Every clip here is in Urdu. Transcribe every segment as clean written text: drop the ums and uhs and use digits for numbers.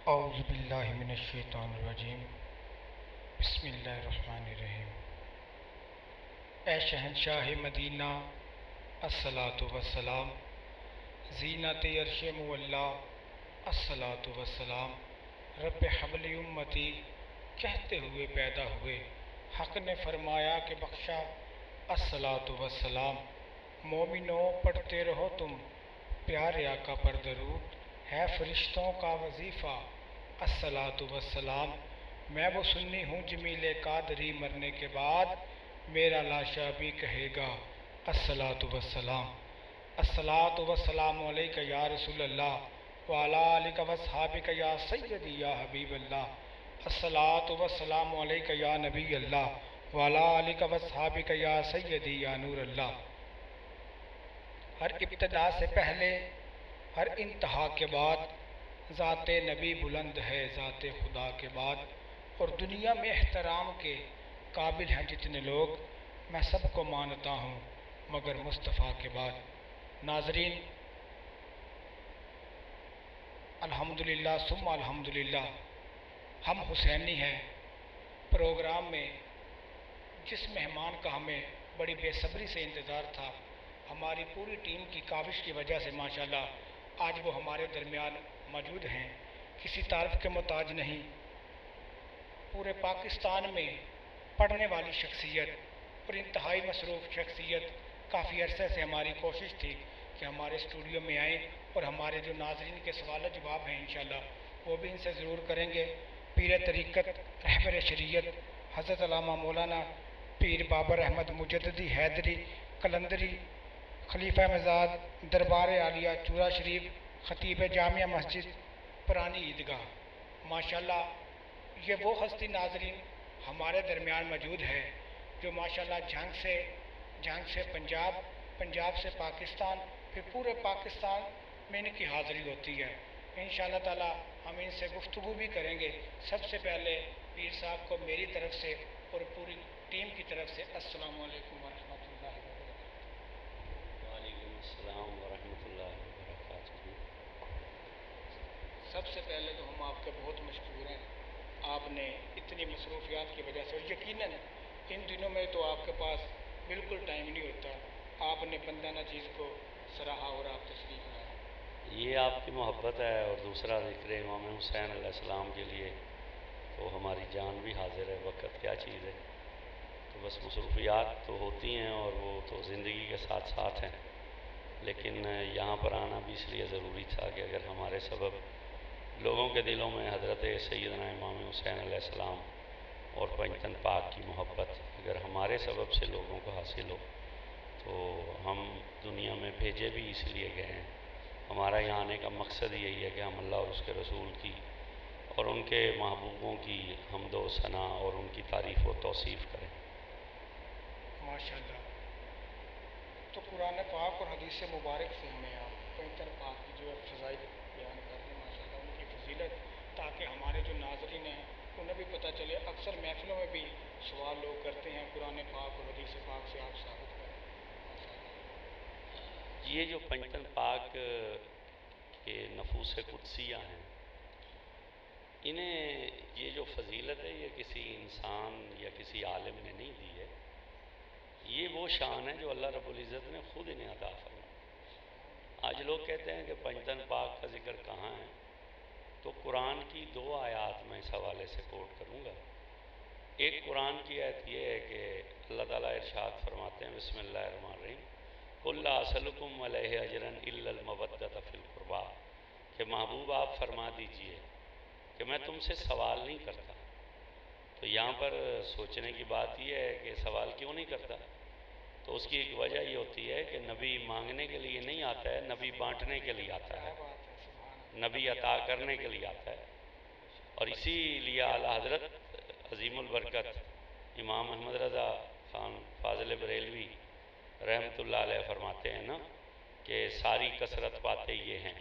اعوذ باللہ من الشیطان الرجیم بسم اللہ الرحمن الرحیم۔ اے شہنشاہ مدینہ الصلاۃ والسلام، زینت عرش مولا الصلاۃ والسلام، رب حبل امتی کہتے ہوئے پیدا ہوئے، حق نے فرمایا کہ بخشا الصلاۃ والسلام۔ مومنو پڑھتے رہو تم پیارے آقا پر درود، ہے فرشتوں کا وظیفہ الصلاۃ والسلام۔ میں وہ سنی ہوں جمیل قادری، مرنے کے بعد میرا لاشا بھی کہے گا الصلاۃ والسلام۔ الصلاۃ والسلام علیک یا رسول اللہ وعلی آلک واصحابک یا سیدی یا حبیب اللہ۔ الصلاۃ والسلام علیک یا نبی اللہ وعلی آلک واصحابک یا سیدی یا نور اللہ۔ ہر ابتدا سے پہلے، ہر انتہا کے بعد، ذات نبی بلند ہے ذات خدا کے بعد، اور دنیا میں احترام کے قابل ہیں جتنے لوگ، میں سب کو مانتا ہوں مگر مصطفیٰ کے بعد۔ ناظرین، الحمدللہ ثم الحمدللہ، ہم حسینی ہیں۔ پروگرام میں جس مہمان کا ہمیں بڑی بے صبری سے انتظار تھا، ہماری پوری ٹیم کی کاوش کی وجہ سے ماشاءاللہ آج وہ ہمارے درمیان موجود ہیں۔ کسی تعارف کے محتاج نہیں، پورے پاکستان میں پڑھنے والی شخصیت اور انتہائی مصروف شخصیت۔ کافی عرصے سے ہماری کوشش تھی کہ ہمارے اسٹوڈیو میں آئیں اور ہمارے جو ناظرین کے سوال و جواب ہیں انشاءاللہ وہ بھی ان سے ضرور کریں گے۔ پیر طریقت، رہبر شریعت حضرت علامہ مولانا پیر بابر احمد مجددی حیدری قلندری، خلیفہ مزاد دربار عالیہ چورا شریف، خطیب جامعہ مسجد پرانی عیدگاہ، ماشاءاللہ یہ وہ ہستی ناظرین ہمارے درمیان موجود ہے جو ماشاءاللہ جنگ سے پنجاب، پنجاب سے پاکستان، پھر پورے پاکستان میں ان کی حاضری ہوتی ہے۔ انشاءاللہ تعالی ہم ان سے گفتگو بھی کریں گے۔ سب سے پہلے پیر صاحب کو میری طرف سے اور پوری ٹیم کی طرف سے السلام علیکم ورحمۃ اللہ وبرکاتہ۔ وعلیکم السلام ورحمۃ اللہ وبرکاتہ۔ سب سے پہلے تو ہم آپ کے بہت مشکور ہیں، آپ نے اتنی مصروفیات کی وجہ سے، اور یقیناً ان دنوں میں تو آپ کے پاس بالکل ٹائم نہیں ہوتا، آپ نے بندانہ چیز کو سراہا اور آپ تشریف لائے۔ یہ آپ کی محبت ہے، اور دوسرا ذکر امام حسین علیہ السلام کے لیے تو ہماری جان بھی حاضر ہے، وقت کیا چیز ہے۔ تو بس مصروفیات تو ہوتی ہیں اور وہ تو زندگی کے ساتھ ساتھ ہیں، لیکن یہاں پر آنا بھی اس لیے ضروری تھا کہ اگر ہمارے سبب لوگوں کے دلوں میں حضرت سیدنا امام حسین علیہ السلام اور پنجتن پاک کی محبت اگر ہمارے سبب سے لوگوں کو حاصل ہو تو ہم دنیا میں بھیجے بھی اس لیے گئے ہیں۔ ہمارا یہاں آنے کا مقصد یہی ہے کہ ہم اللہ اور اس کے رسول کی اور ان کے محبوبوں کی حمد و ثنا اور ان کی تعریف و توصیف کریں۔ ماشاءاللہ، تو قرآن پاک اور حدیث مبارک سے ہمیں آپ پنجتن پاک کی جو فضائل بیان کر دیں، ماشاءاللہ ان کی فضیلت، تاکہ ہمارے جو ناظرین ہیں انہیں بھی پتہ چلے۔ اکثر محفلوں میں بھی سوال لوگ کرتے ہیں، قرآن پاک اور حدیث پاک سے آپ ثابت کریں۔ یہ جو پنجتن پاک کے نفوس قدسیہ ہیں، انہیں یہ جو فضیلت ہے یہ کسی انسان یا کسی عالم نے نہیں دی ہے، یہ وہ شان ہے جو اللہ رب العزت نے خود انہیں عطا فرمائی۔ آج لوگ کہتے ہیں کہ پنجتن پاک کا ذکر کہاں ہے، تو قرآن کی 2 آیات میں اس حوالے سے کوٹ کروں گا۔ ایک قرآن کی آیت یہ ہے کہ اللہ تعالیٰ ارشاد فرماتے ہیں بسم اللہ الرحمن الرحیم، قُلْ لَا أَسْأَلُكُمْ عَلَيْهِ أَجْرًا إِلَّا الْمَوَدَّةَ فِي الْقُرْبَى، کہ محبوب آپ فرما دیجئے کہ میں تم سے سوال نہیں کرتا۔ تو یہاں پر سوچنے کی بات یہ ہے کہ سوال کیوں نہیں کرتا، تو اس کی ایک وجہ یہ ہوتی ہے کہ نبی مانگنے کے لیے نہیں آتا ہے، نبی بانٹنے کے لیے آتا ہے، نبی عطا کرنے کے لیے آتا ہے۔ اور اسی لیے اعلیٰ حضرت عظیم البرکت امام احمد رضا خان فاضل بریلوی رحمۃ اللہ علیہ فرماتے ہیں نا کہ ساری کثرت پاتے یہ ہیں۔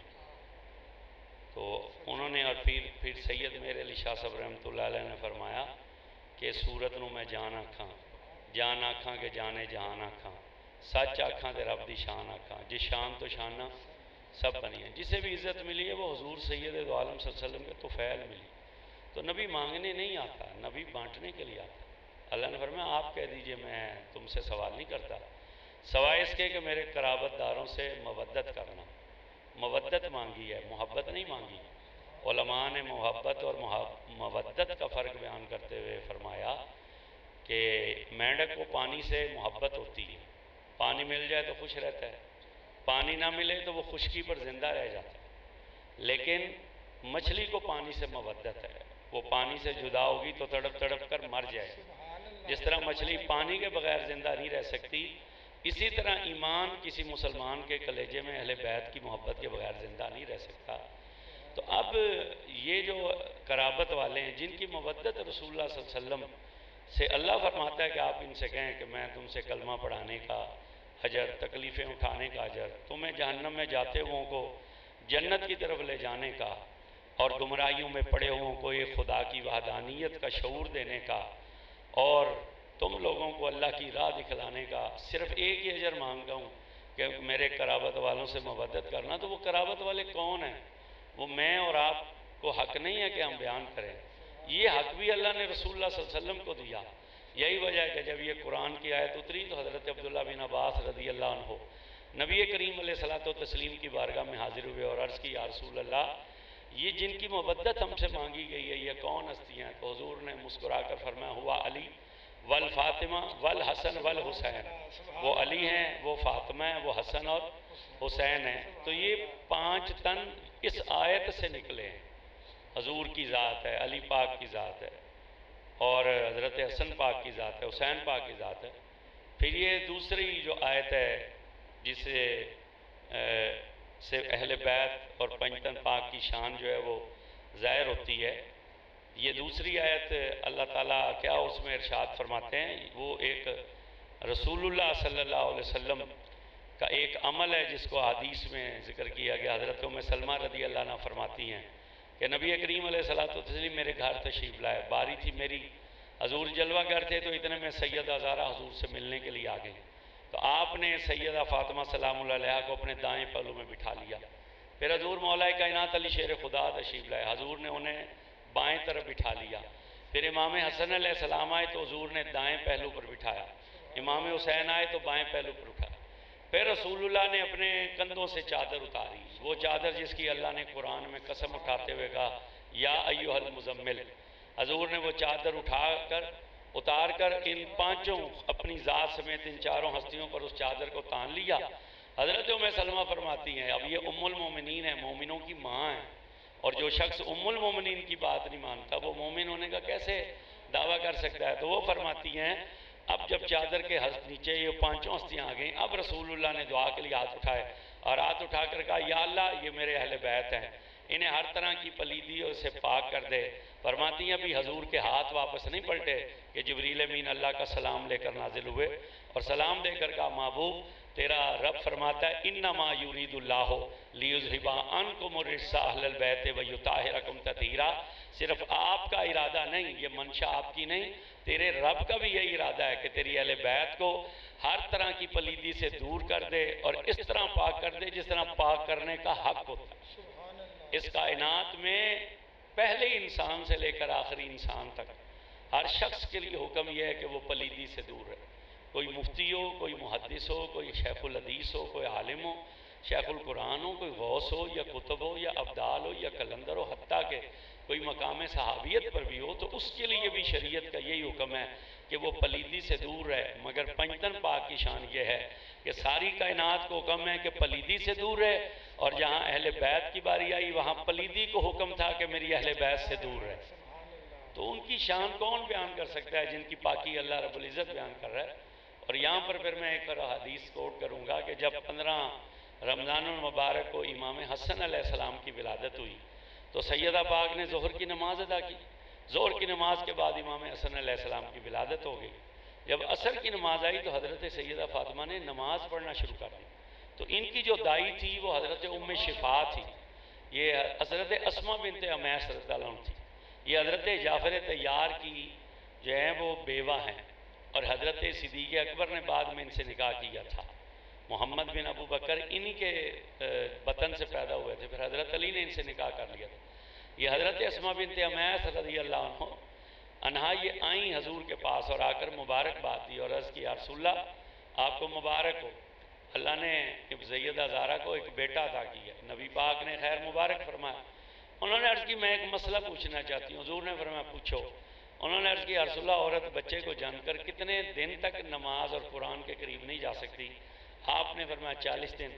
تو انہوں نے اور پھر سید میر علی شاہ صاحب رحمۃ اللہ علیہ نے فرمایا کہ سورت نو میں جان آکھاں، جان آکھاں کہ جانے جہان آکھاں، سچ آکھاں تے رب دی شان آکھاں، جس شان تو شانہ سب بنی ہیں. جسے بھی عزت ملی ہے وہ حضور سید دو عالم صلی اللہ علیہ وسلم کے طفیل ملی. تو نبی مانگنے نہیں آتا، نبی بانٹنے کے لیے آتا. اللہ نے فرمایا آپ کہہ دیجئے میں تم سے سوال نہیں کرتا سوائے اس کے کہ میرے قرابت داروں سے مودت کرنا. مودت مانگی ہے، محبت نہیں مانگی. علماء نے محبت اور مودت کا فرق بیان کرتے ہوئے فرمایا کہ مینڈک کو پانی سے محبت ہوتی ہے، پانی مل جائے تو خوش رہتا ہے، پانی نہ ملے تو وہ خشکی پر زندہ رہ جاتا ہے. لیکن مچھلی کو پانی سے مودت ہے، وہ پانی سے جدا ہوگی تو تڑپ تڑپ کر مر جائے. جس طرح مچھلی پانی کے بغیر زندہ نہیں رہ سکتی، اسی طرح ایمان کسی مسلمان کے کلیجے میں اہل بیت کی محبت کے بغیر زندہ نہیں رہ سکتا. تو اب یہ جو قرابت والے ہیں جن کی مودت رسول اللہ صلی اللہ علیہ وسلم سے اللہ فرماتا ہے کہ آپ ان سے کہیں کہ میں تم سے کلمہ پڑھانے کا اجر، تکلیفیں اٹھانے کا اجر، تمہیں جہنم میں جاتے ہوں کو جنت کی طرف لے جانے کا، اور گمراہیوں میں پڑے ہوں کو یہ خدا کی وحدانیت کا شعور دینے کا، اور تم لوگوں کو اللہ کی راہ دکھلانے کا. صرف ایک ہی اجر مانگتا ہوں کہ میرے قرابت والوں سے مودت کرنا. تو وہ قرابت والے کون ہیں؟ وہ میں اور آپ کو حق نہیں ہے کہ ہم بیان کریں. یہ حق بھی اللہ نے رسول اللہ صلی اللہ علیہ وسلم کو دیا. یہی وجہ ہے کہ جب یہ قرآن کی آیت اتری تو حضرت عبداللہ بن عباس رضی اللہ عنہ نبی کریم علیہ الصلوۃ والتسلیم کی بارگاہ میں حاضر ہوئے اور عرض کی یا رسول اللہ یہ جن کی مودت ہم سے مانگی گئی ہے یہ کون ہستی ہیں؟ تو حضور نے مسکرا کر فرمایا ہوا علی والفاطمہ والحسن والحسین. وہ علی ہیں، وہ فاطمہ ہیں، وہ حسن اور حسین ہیں. تو یہ 5 تن اس آیت سے نکلے ہیں. حضور کی ذات ہے، علی پاک کی ذات ہے، اور حضرت حسن پاک کی ذات ہے، حسین پاک کی ذات ہے. پھر یہ دوسری جو آیت ہے جسے سے اہل بیت اور 5 تن پاک کی شان جو ہے وہ ظاہر ہوتی ہے. یہ دوسری آیت اللہ تعالیٰ کیا اس میں ارشاد فرماتے ہیں، وہ ایک رسول اللہ صلی اللہ علیہ وسلم کا ایک عمل ہے جس کو حدیث میں ذکر کیا گیا. حضرت ام سلمہ رضی اللہ عنہ فرماتی ہیں کہ نبی کریم علیہ الصلوۃ والتسلیم میرے گھر تشریف لائے. باری تھی میری، حضور جلوہ گر تھے، تو اتنے میں سیدہ زہرا حضور سے ملنے کے لیے آ گئے. تو آپ نے سیدہ فاطمہ سلام اللہ علیہا کو اپنے دائیں پہلو میں بٹھا لیا. پھر حضور مولا کائنات علی شیر خدا تشریف لائے، حضور نے انہیں بائیں طرف بٹھا لیا. پھر امام حسن علیہ السلام آئے تو حضور نے دائیں پہلو پر بٹھایا. امام حسین آئے تو بائیں پہلو پر اٹھایا. پھر رسول اللہ نے اپنے کندھوں سے چادر اتاری، وہ چادر جس کی اللہ نے قرآن میں قسم اٹھاتے ہوئے کہا یا ایھا المزمل. حضور نے وہ چادر اتار کر ان 5 اپنی ذات سمیت ان 4 ہستیوں پر اس چادر کو تان لیا. حضرت ام سلمہ فرماتی ہیں اب یہ ام المومنین ہیں، مومنوں کی ماں ہیں، اور جو شخص ام المومنین کی بات نہیں مانتا وہ مومن ہونے کا کیسے دعویٰ کر سکتا ہے؟ تو وہ فرماتی ہیں اب جب چادر کے نیچے یہ 5 ہستیاں آ گئیں، اب رسول اللہ نے دعا کے لیے ہاتھ اٹھائے اور ہاتھ اٹھا کر کہا یا اللہ یہ میرے اہل بیت ہیں، انہیں ہر طرح کی پلیدیوں سے پاک کر دے. فرماتی ہیں ابھی حضور کے ہاتھ واپس نہیں پلٹے کہ جبریل امین اللہ کا سلام لے کر نازل ہوئے اور سلام دے کر کہا محبوب تیرا رب فرماتا ہے انما یرید اللہ لیذھب عنکم الرجس اہل البیت ویطہرکم تطہیرا. صرف آپ کا ارادہ نہیں، یہ منشا آپ کی نہیں، تیرے رب کا بھی یہی ارادہ ہے کہ تیری اہل بیت کو ہر طرح کی پلیدی سے دور کر دے اور اس طرح پاک کر دے جس طرح پاک کرنے کا حق ہوتا ہے. اس کائنات میں پہلے انسان سے لے کر آخری انسان تک ہر شخص کے لیے حکم یہ ہے کہ وہ پلیدی سے دور رہے. کوئی مفتی ہو، کوئی محدث ہو، کوئی شیخ الحدیث ہو، کوئی عالم ہو، شیخ القرآن ہو، کوئی غوث ہو یا کتب ہو یا ابدال ہو یا کلندر ہو، حتیٰ کہ کوئی مقام صحابیت پر بھی ہو، تو اس کے لیے بھی شریعت کا یہی حکم ہے کہ وہ پلیدی سے دور رہے. مگر 5 تن پاک کی شان یہ ہے کہ ساری کائنات کو حکم ہے کہ پلیدی سے دور رہے، اور جہاں اہل بیت کی باری آئی وہاں پلیدی کو حکم تھا کہ میری اہل بیت سے دور رہے. تو ان کی شان کون بیان کر سکتا ہے جن کی پاکی اللہ رب العزت بیان کر رہا ہے. اور یہاں پر پھر میں ایک حدیث کوٹ کروں گا کہ جب 15 رمضان المبارک کو امام حسن علیہ السلام کی ولادت ہوئی تو سیدہ پاک نے ظہر کی نماز ادا کی. ظہر کی نماز کے بعد امام حسن علیہ السلام کی ولادت ہو گئی. جب عصر کی نماز آئی تو حضرت سیدہ فاطمہ نے نماز پڑھنا شروع کر دی. تو ان کی جو دائی تھی وہ حضرت ام شفا تھی، یہ حضرت اسماء بنت امیس رضی اللہ عنہ تھی. یہ حضرت جعفر طیار کی جو ہیں وہ بیوہ ہیں، اور حضرت صدیق اکبر نے بعد میں ان سے نکاح کیا تھا. محمد بن ابو بکر انہی کے بطن سے پیدا ہوئے تھے، پھر حضرت علی نے ان سے نکاح کر لیا تھا۔ یہ حضرت اسماء بنت امیس رضی اللہ عنہا یہ آئیں حضور کے پاس اور آ کر مبارکباد دی اور عرض کی یا رسول اللہ آپ کو مبارک ہو، اللہ نے سیدہ زہرا کو ایک بیٹا عطا کیا ہے، نبی پاک نے خیر مبارک فرمایا۔ انہوں نے عرض کی میں ایک مسئلہ پوچھنا چاہتی ہوں، حضور نے فرمایا پوچھو۔ انہوں نے عرض کی یا رسول اللہ عورت بچے کو جان کر کتنے دن تک نماز اور قرآن کے قریب نہیں جا سکتی؟ آپ نے فرمایا 40 دن۔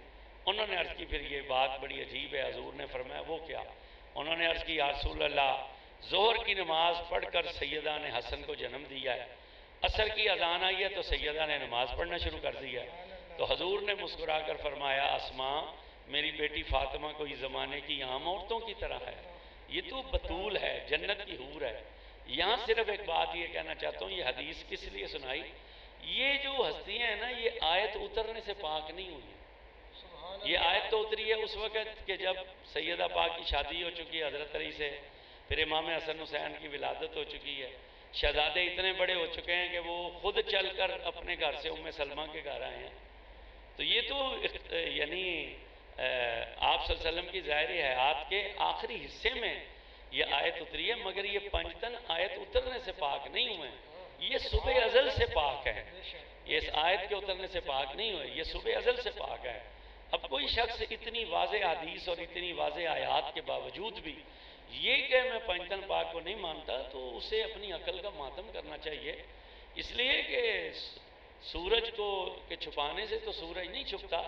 انہوں نے عرض کی پھر یہ بات بڑی عجیب ہے، حضور نے فرمایا وہ کیا؟ انہوں نے عرض کی یا رسول اللہ ظہر کی نماز پڑھ کر سیدہ نے حسن کو جنم دیا ہے، عصر کی اذان آئی ہے تو سیدہ نے نماز پڑھنا شروع کر دیا ہے۔ تو حضور نے مسکرا کر فرمایا اسماء میری بیٹی فاطمہ کوئی زمانے کی عام عورتوں کی طرح ہے، یہ تو بطول ہے، جنت کی حور ہے۔ یہاں صرف ایک بات یہ کہنا چاہتا ہوں، یہ حدیث کس لیے سنائی؟ یہ جو ہستیاں ہیں نا یہ آیت اترنے سے پاک نہیں ہوئی، یہ آیت تو اتری ہے اس وقت کہ جب سیدہ پاک کی شادی ہو چکی ہے حضرت علی سے، پھر امام حسن حسین کی ولادت ہو چکی ہے، شہزادے اتنے بڑے ہو چکے ہیں کہ وہ خود چل کر اپنے گھر سے ام سلمہ کے گھر آئے ہیں۔ تو یہ تو یعنی آپ صلی اللہ علیہ وسلم کی ظاہری حیات کے آخری حصے میں یہ آیت اتری ہے، مگر یہ پنجتن آیت اترنے سے پاک نہیں ہوئے، یہ صبح ازل سے پاک ہے، یہ اس آیت کے اترنے سے پاک نہیں ہوئے، یہ صبح ازل سے پاک ہے۔ اب کوئی شخص اتنی واضح حدیث اور اتنی واضح آیات کے باوجود بھی یہ کہ میں پنجتن پاک کو نہیں مانتا تو اسے اپنی عقل کا ماتم کرنا چاہیے، اس لیے کہ سورج کو کہ چھپانے سے تو سورج نہیں چھپتا۔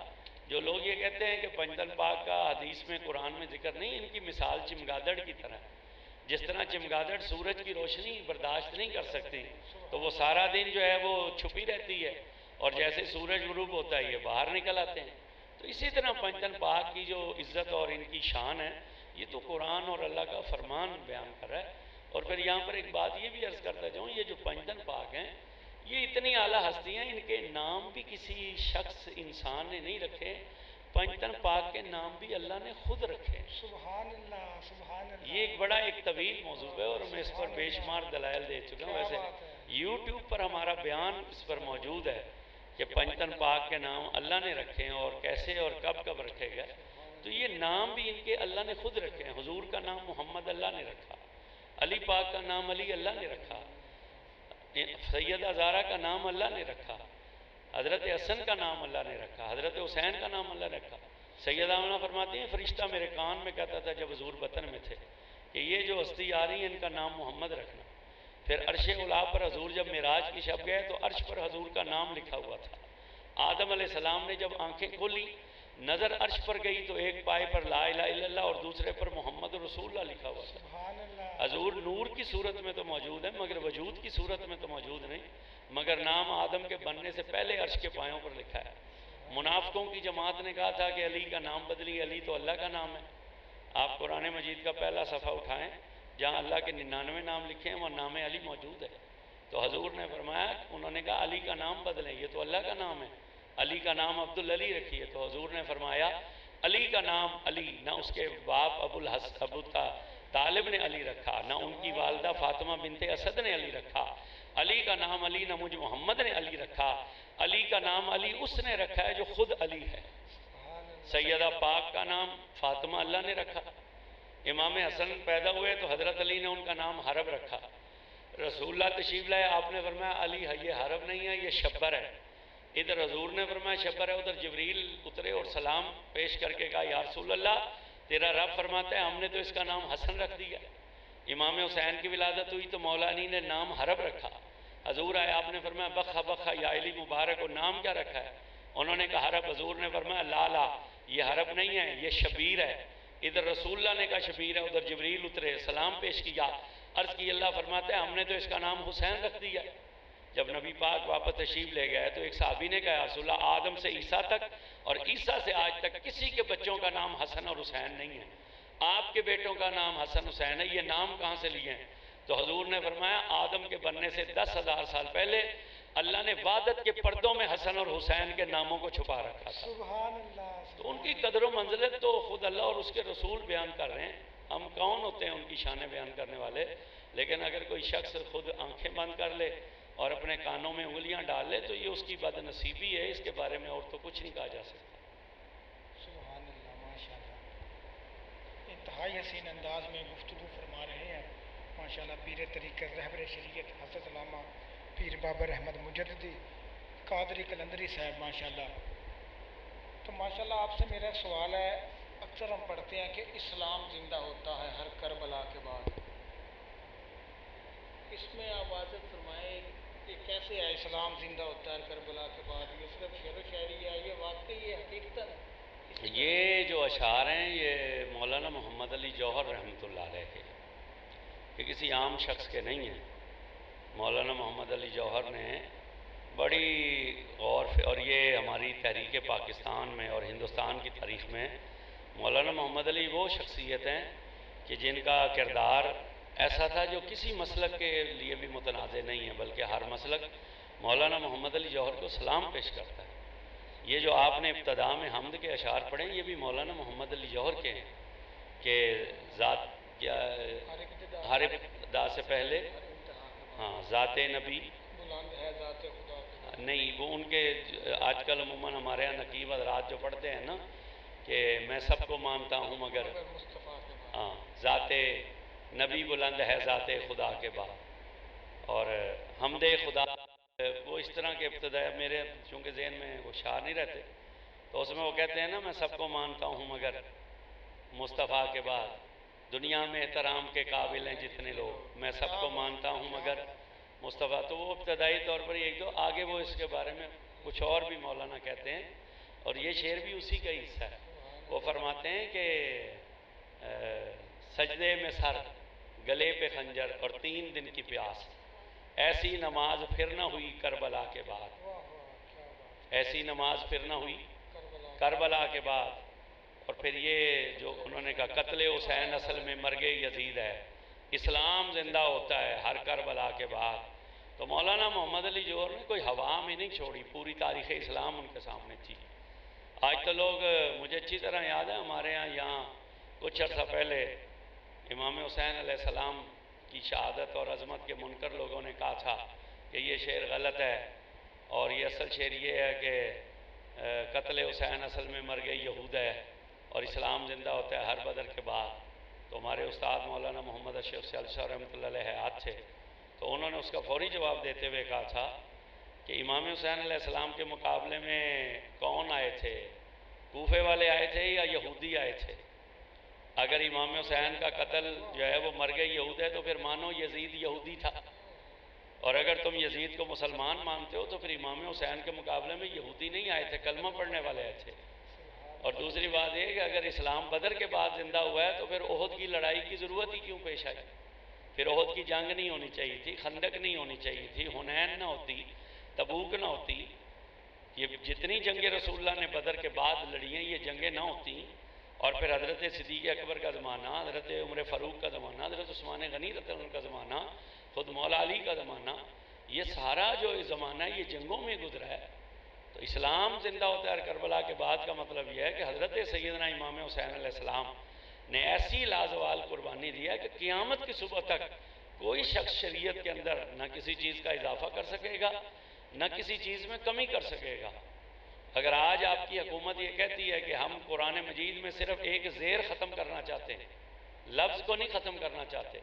جو لوگ یہ کہتے ہیں کہ پنجتن پاک کا حدیث میں قرآن میں ذکر نہیں، ان کی مثال چمگادڑ کی طرح ہے، جس طرح چمگادڑ سورج کی روشنی برداشت نہیں کر سکتی تو وہ سارا دن جو ہے وہ چھپی رہتی ہے، اور جیسے سورج غروب ہوتا ہے یہ باہر نکل آتے ہیں۔ تو اسی طرح پنجتن پاک کی جو عزت اور ان کی شان ہے یہ تو قرآن اور اللہ کا فرمان بیان کر رہا ہے۔ اور پھر یہاں پر ایک بات یہ بھی عرض کرتا جاؤں، یہ جو پنجتن پاک ہیں یہ اتنی اعلیٰ ہستی ہیں، ان کے نام بھی کسی شخص انسان نے نہیں رکھے، پنجتن پاک کے نام بھی اللہ نے خود رکھے۔ سبحان اللہ سبحان اللہ، یہ ایک بڑا ایک طویل موضوع ہے اور میں اس پر بے شمار دلائل دے چکا ہوں۔ ویسے یوٹیوب پر ہمارا بیان اس پر موجود ہے کہ پنجتن پاک کے نام اللہ نے رکھے ہیں اور کیسے اور کب کب رکھے گئے۔ تو یہ نام بھی ان کے اللہ نے خود رکھے ہیں۔ حضور کا نام محمد اللہ نے رکھا، علی پاک کا نام علی اللہ نے رکھا، سیدہ زہرا کا نام اللہ نے رکھا، حضرت حسن کا نام اللہ نے رکھا، حضرت حسین کا نام اللہ نے رکھا۔ سیدہ آمنہ فرماتی ہیں فرشتہ میرے کان میں کہتا تھا جب حضور بطن میں تھے کہ یہ جو ہستی آ رہی ہے ان کا نام محمد رکھنا۔ پھر عرش اولا پر حضور جب معراج کی شب گئے تو عرش پر حضور کا نام لکھا ہوا تھا۔ آدم علیہ السلام نے جب آنکھیں کھولی نظر عرش پر گئی تو ایک پائے پر لا الہ الا اللہ اور دوسرے پر محمد رسول اللہ لکھا ہوا تھا۔ سبحان اللہ، حضور نور کی صورت میں تو موجود ہے مگر وجود کی صورت میں تو موجود نہیں، مگر نام آدم کے بننے سے پہلے عرش کے پایوں پر لکھا ہے۔ منافقوں کی جماعت نے کہا تھا کہ علی کا نام بدلی، علی تو اللہ کا نام ہے۔ آپ قرآن مجید کا پہلا صفحہ اٹھائیں، جہاں اللہ کے 99 نام لکھے ہیں وہ نام علی موجود ہے۔ تو حضور نے فرمایا، انہوں نے کہا علی کا نام بدلیں، یہ تو اللہ کا نام ہے، علی کا نام عبدالعلی رکھیے۔ تو حضور نے فرمایا علی کا نام علی، نہ اس کے باپ ابو طالب نے علی رکھا، نہ ان کی والدہ فاطمہ بنت اسد نے علی رکھا، علی کا نام علی نہ مجھ محمد نے علی رکھا، علی کا نام علی اس نے رکھا ہے جو خود علی ہے۔ سیدہ پاک کا نام فاطمہ اللہ نے رکھا۔ امام حسن پیدا ہوئے تو حضرت علی نے ان کا نام حرب رکھا۔ رسول اللہ تشریف لائے، آپ نے فرمایا علی یہ حرب نہیں ہے، یہ شبر ہے۔ ادھر حضور نے فرمایا شبر ہے، ادھر جبریل اترے اور سلام پیش کر کے کہا یا رسول اللہ تیرا رب فرماتا ہے ہم نے تو اس کا نام حسن رکھ دیا۔ امام حسین کی ولادت ہوئی تو مولا علی نے نام حرب رکھا۔ حضور آئے، آپ نے فرمایا بخا بخا یا علی مبارک، اور نام کیا رکھا ہے؟ انہوں نے کہا حرب۔ حضور نے فرمایا لا لا یہ حرب نہیں ہے، یہ شبیر ہے۔ ادھر رسول اللہ نے کہا شبیر ہے، ادھر جبریل اترے سلام پیش کیا، عرض کی اللہ فرماتا ہے ہم نے تو اس کا نام حسین رکھ دیا۔ جب نبی پاک واپس تشریف لے گئے تو ایک صحابی نے کہا رسول اللہ آدم سے عیسیٰ تک اور عیسیٰ سے آج تک کسی کے بچوں کا نام حسن اور حسین نہیں ہے، آپ کے بیٹوں کا نام حسن حسین ہے، یہ نام کہاں سے لیے ہیں؟ تو حضور نے فرمایا آدم کے بننے سے 10,000 سال پہلے اللہ نے وحدت کے پردوں میں حسن اور حسین کے ناموں کو چھپا رکھا تھا۔ سبحان اللہ، تو ان کی قدر و منزلت تو خود اللہ اور اس کے رسول بیان کر رہے ہیں، ہم کون ہوتے ہیں ان کی شانیں بیان کرنے والے؟ لیکن اگر کوئی شخص خود آنکھیں بند کر لے اور اپنے کانوں میں انگلیاں ڈال لے تو یہ اس کی بد نصیبی ہے، اس کے بارے میں اور تو کچھ نہیں کہا جا سکتا۔ سبحان اللہ، ماشاء اللہ، انتہائی حسین انداز میں گفتگو فرما رہے ہیں ماشاءاللہ پیر طریقت رہبر شریعت حضرت علامہ پیر بابر احمد مجددی قادری قلندری صاحب ماشاءاللہ۔ تو ماشاءاللہ آپ سے میرا ایک سوال ہے، اکثر ہم پڑھتے ہیں کہ اسلام زندہ ہوتا ہے ہر کربلا کے بعد، اس میں آپ واضح فرمائیں کہ کیسے ہے اسلام زندہ ہوتا ہے کربلا کے بعد؟ یہ صرف شعر و شاعری ہے، یہ واقعی یہ حقیقتاً یہ جو اشعار ہیں یہ مولانا محمد علی جوہر رحمۃ اللہ علیہ کے، یہ کسی عام شخص کے نہیں ہیں۔ مولانا محمد علی جوہر نے بڑی غور اور یہ ہماری تحریک پاکستان میں اور ہندوستان کی تاریخ میں مولانا محمد علی وہ شخصیت ہیں کہ جن کا کردار ایسا تھا جو کسی مسلک کے لیے بھی متنازع نہیں ہے، بلکہ ہر مسلک مولانا محمد علی جوہر کو سلام پیش کرتا ہے۔ یہ جو آپ نے ابتدا میں حمد کے اشعار پڑھے یہ بھی مولانا محمد علی جوہر کے ہیں کہ ذات کیا ہر ابتدا سے پہلے، ہاں ذات نبی بلند ہے ذات خدا کے نہیں، وہ ان کے آج کل عموماً ہمارے یہاں نقیب حضرات جو پڑھتے ہیں نا کہ میں سب کو مانتا ہوں مگر مصطفیٰ کے بعد، ہاں ذات نبی بلند ہے ذات خدا کے بعد، اور حمد خدا، وہ اس طرح کے ابتدا میرے چونکہ ذہن میں وہ شعر نہیں رہتے، تو اس میں وہ کہتے ہیں نا میں سب کو مانتا ہوں مگر مصطفیٰ کے بعد، دنیا میں احترام کے قابل ہیں جتنے لوگ، میں سب کو مانتا ہوں مگر مصطفیٰ۔ تو وہ ابتدائی طور پر ایک دو آگے وہ اس کے بارے میں کچھ اور بھی مولانا کہتے ہیں، اور یہ شعر بھی اسی کا حصہ ہے۔ وہ فرماتے ہیں کہ سجدے میں سر، گلے پہ خنجر اور 3 دن کی پیاس، ایسی نماز پھر نہ ہوئی کربلا کے بعد، ایسی نماز پھر نہ ہوئی کربلا کے بعد۔ اور پھر یہ جو انہوں نے کہا قتل حسین اصل میں مرگ یزید ہے، اسلام زندہ ہوتا ہے ہر کربلا کے بعد۔ تو مولانا محمد علی جوہر نے کوئی ہوا میں نہیں چھوڑی، پوری تاریخ اسلام ان کے سامنے تھی۔ آج تو لوگ، مجھے اچھی طرح یاد ہے ہمارے یہاں کچھ عرصہ پہلے امام حسین علیہ السلام کی شہادت اور عظمت کے منکر لوگوں نے کہا تھا کہ یہ شعر غلط ہے، اور یہ اصل شعر یہ ہے کہ قتل حسین اصل میں مرگ یہود ہے اور اسلام زندہ ہوتا ہے ہر بدر کے بعد۔ تو ہمارے استاد مولانا محمد اشرف سیال صاحب رحمۃ اللہ علیہ حیات تھے، تو انہوں نے اس کا فوری جواب دیتے ہوئے کہا تھا کہ امام حسین علیہ السلام کے مقابلے میں کون آئے تھے؟ کوفے والے آئے تھے یا یہودی آئے تھے؟ اگر امام حسین کا قتل جو ہے وہ مرگ یہود ہے تو پھر مانو یزید یہودی تھا، اور اگر تم یزید کو مسلمان مانتے ہو تو پھر امام حسین کے مقابلے میں یہودی نہیں آئے تھے، کلمہ پڑھنے والے آئے تھے۔ اور دوسری بات یہ کہ اگر اسلام بدر کے بعد زندہ ہوا ہے تو پھر احد کی لڑائی کی ضرورت ہی کیوں پیش آئی؟ پھر احد کی جنگ نہیں ہونی چاہیے تھی، خندق نہیں ہونی چاہیے تھی، حنین نہ ہوتی، تبوک نہ ہوتی، یہ جتنی جنگیں رسول اللہ نے بدر کے بعد لڑی ہیں یہ جنگیں نہ ہوتی، اور پھر حضرت صدیق اکبر کا زمانہ، حضرت عمر فاروق کا زمانہ، حضرت عثمان غنی رضی اللہ عنہ کا زمانہ، خود مولا علی کا زمانہ، یہ سارا جو زمانہ یہ جنگوں میں گزرا ہے۔ تو اسلام زندہ ہوتا ہے کربلا کے بعد کا مطلب یہ ہے کہ حضرت سیدنا امام حسین علیہ السلام نے ایسی لازوال قربانی دیا کہ قیامت کی صبح تک کوئی شخص شریعت کے اندر نہ کسی چیز کا اضافہ کر سکے گا نہ کسی چیز میں کمی کر سکے گا۔ اگر آج آپ کی حکومت یہ کہتی ہے کہ ہم قرآن مجید میں صرف ایک زیر ختم کرنا چاہتے ہیں، لفظ کو نہیں ختم کرنا چاہتے،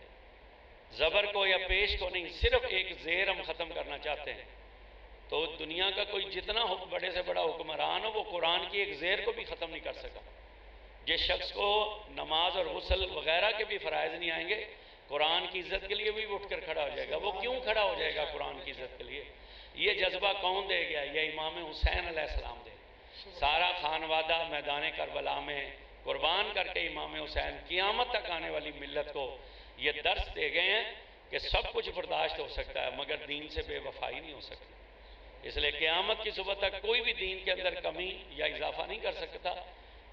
زبر کو یا پیش کو نہیں، صرف ایک زیر ہم ختم کرنا چاہتے ہیں، تو دنیا کا کوئی جتنا بڑے سے بڑا حکمران ہو وہ قرآن کی ایک زیر کو بھی ختم نہیں کر سکا۔ جس شخص کو نماز اور غسل وغیرہ کے بھی فرائض نہیں آئیں گے، قرآن کی عزت کے لیے بھی اٹھ کر کھڑا ہو جائے گا۔ وہ کیوں کھڑا ہو جائے گا قرآن کی عزت کے لیے؟ یہ جذبہ کون دے گیا؟ یہ امام حسین علیہ السلام دے۔ سارا خانوادہ میدان کربلا میں قربان کر کے امام حسین قیامت تک آنے والی ملت کو یہ درس دے گئے ہیں کہ سب کچھ برداشت ہو سکتا ہے مگر دین سے بے وفائی نہیں ہو سکتی۔ اس لیے قیامت کی صبح تک کوئی بھی دین کے اندر کمی یا اضافہ نہیں کر سکتا،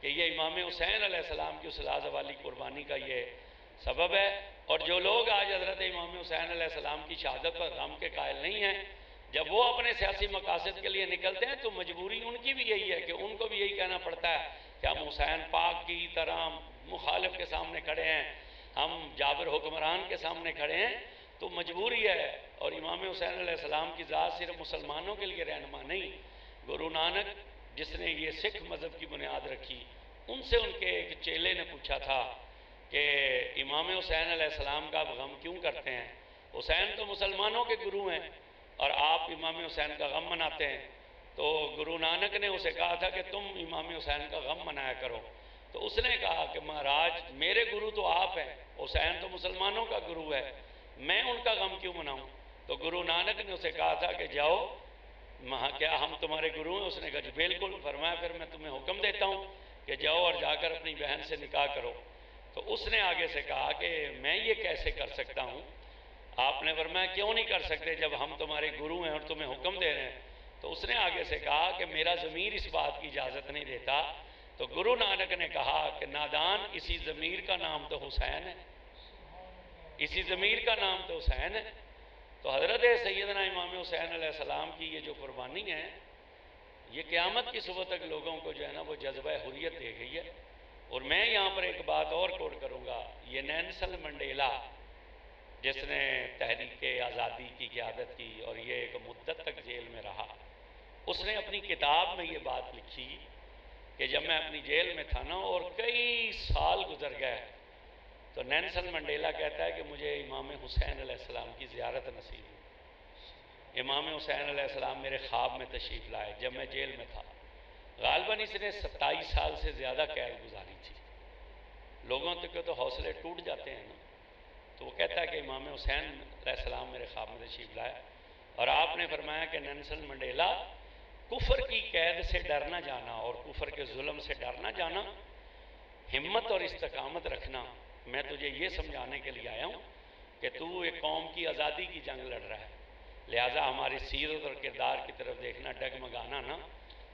کہ یہ امام حسین علیہ السلام کی اس لازوالی قربانی کا یہ سبب ہے۔ اور جو لوگ آج حضرت امام حسین علیہ السلام کی شہادت پر غم کے قائل نہیں ہیں، جب وہ اپنے سیاسی مقاصد کے لیے نکلتے ہیں تو مجبوری ان کی بھی یہی ہے کہ ان کو بھی یہی کہنا پڑتا ہے کہ ہم حسین پاک کی طرح مخالف کے سامنے کھڑے ہیں، ہم جابر حکمران کے سامنے کھڑے ہیں، تو مجبوری ہے. اور امام حسین علیہ السلام کی ذات صرف مسلمانوں کے لیے رہنما نہیں. گرو نانک جس نے یہ سکھ مذہب کی بنیاد رکھی، ان سے ان کے ایک چیلے نے پوچھا تھا کہ امام حسین علیہ السلام کا آپ غم کیوں کرتے ہیں؟ حسین تو مسلمانوں کے گرو ہیں اور آپ امام حسین کا غم مناتے ہیں. تو گرو نانک نے اسے کہا تھا کہ تم امام حسین کا غم منایا کرو. تو اس نے کہا کہ مہاراج میرے گرو تو آپ ہیں، حسین تو مسلمانوں کا گرو ہے، میں ان کا غم کیوں مناؤں؟ تو گرو نانک نے اسے کہا تھا کہ جاؤ، کیا ہم تمہارے گرو ہیں؟ اس نے کہا جی بالکل. فرمایا پھر میں تمہیں حکم دیتا ہوں کہ جاؤ اور جا کر اپنی بہن سے نکاح کرو. تو اس نے آگے سے کہا کہ میں یہ کیسے کر سکتا ہوں؟ آپ نے فرمایا کیوں نہیں کر سکتے جب ہم تمہارے گرو ہیں اور تمہیں حکم دے رہے ہیں؟ تو اس نے آگے سے کہا کہ میرا ضمیر اس بات کی اجازت نہیں دیتا. تو گرو نانک نے کہا کہ نادان، اسی ضمیر کا نام تو حسین ہے، اسی ضمیر کا نام تو حسین ہے. تو حضرت سیدنا امام حسین علیہ السلام کی یہ جو قربانی ہے، یہ قیامت کی صبح تک لوگوں کو جو ہے نا وہ جذبہ حریت دے گئی ہے. اور میں یہاں پر ایک بات اور کوٹ کروں گا. یہ نیلسن منڈیلا جس نے تحریک آزادی کی قیادت کی اور یہ ایک مدت تک جیل میں رہا، اس نے اپنی کتاب میں یہ بات لکھی کہ جب میں اپنی جیل میں تھا نا اور کئی سال گزر گئے، تو نیلسن منڈیلا کہتا ہے کہ مجھے امام حسین علیہ السلام کی زیارت نصیب ہوئی. امام حسین علیہ السلام میرے خواب میں تشریف لائے جب میں جیل میں تھا. غالباً اس نے 27 سال سے زیادہ قید گزاری تھی. لوگوں کے تو حوصلے ٹوٹ جاتے ہیں نا. تو وہ کہتا ہے کہ امام حسین علیہ السلام میرے خواب میں تشریف لائے اور آپ نے فرمایا کہ نیلسن منڈیلا، کفر کی قید سے ڈر نہ جانا اور کفر کے ظلم سے ڈر نہ جانا، ہمت اور استقامت رکھنا. میں تجھے یہ سمجھانے کے لیے آیا ہوں کہ تو ایک قوم کی آزادی کی جنگ لڑ رہا ہے، لہٰذا ہماری سیرت اور کردار کی طرف دیکھنا، ڈگمگانا نا.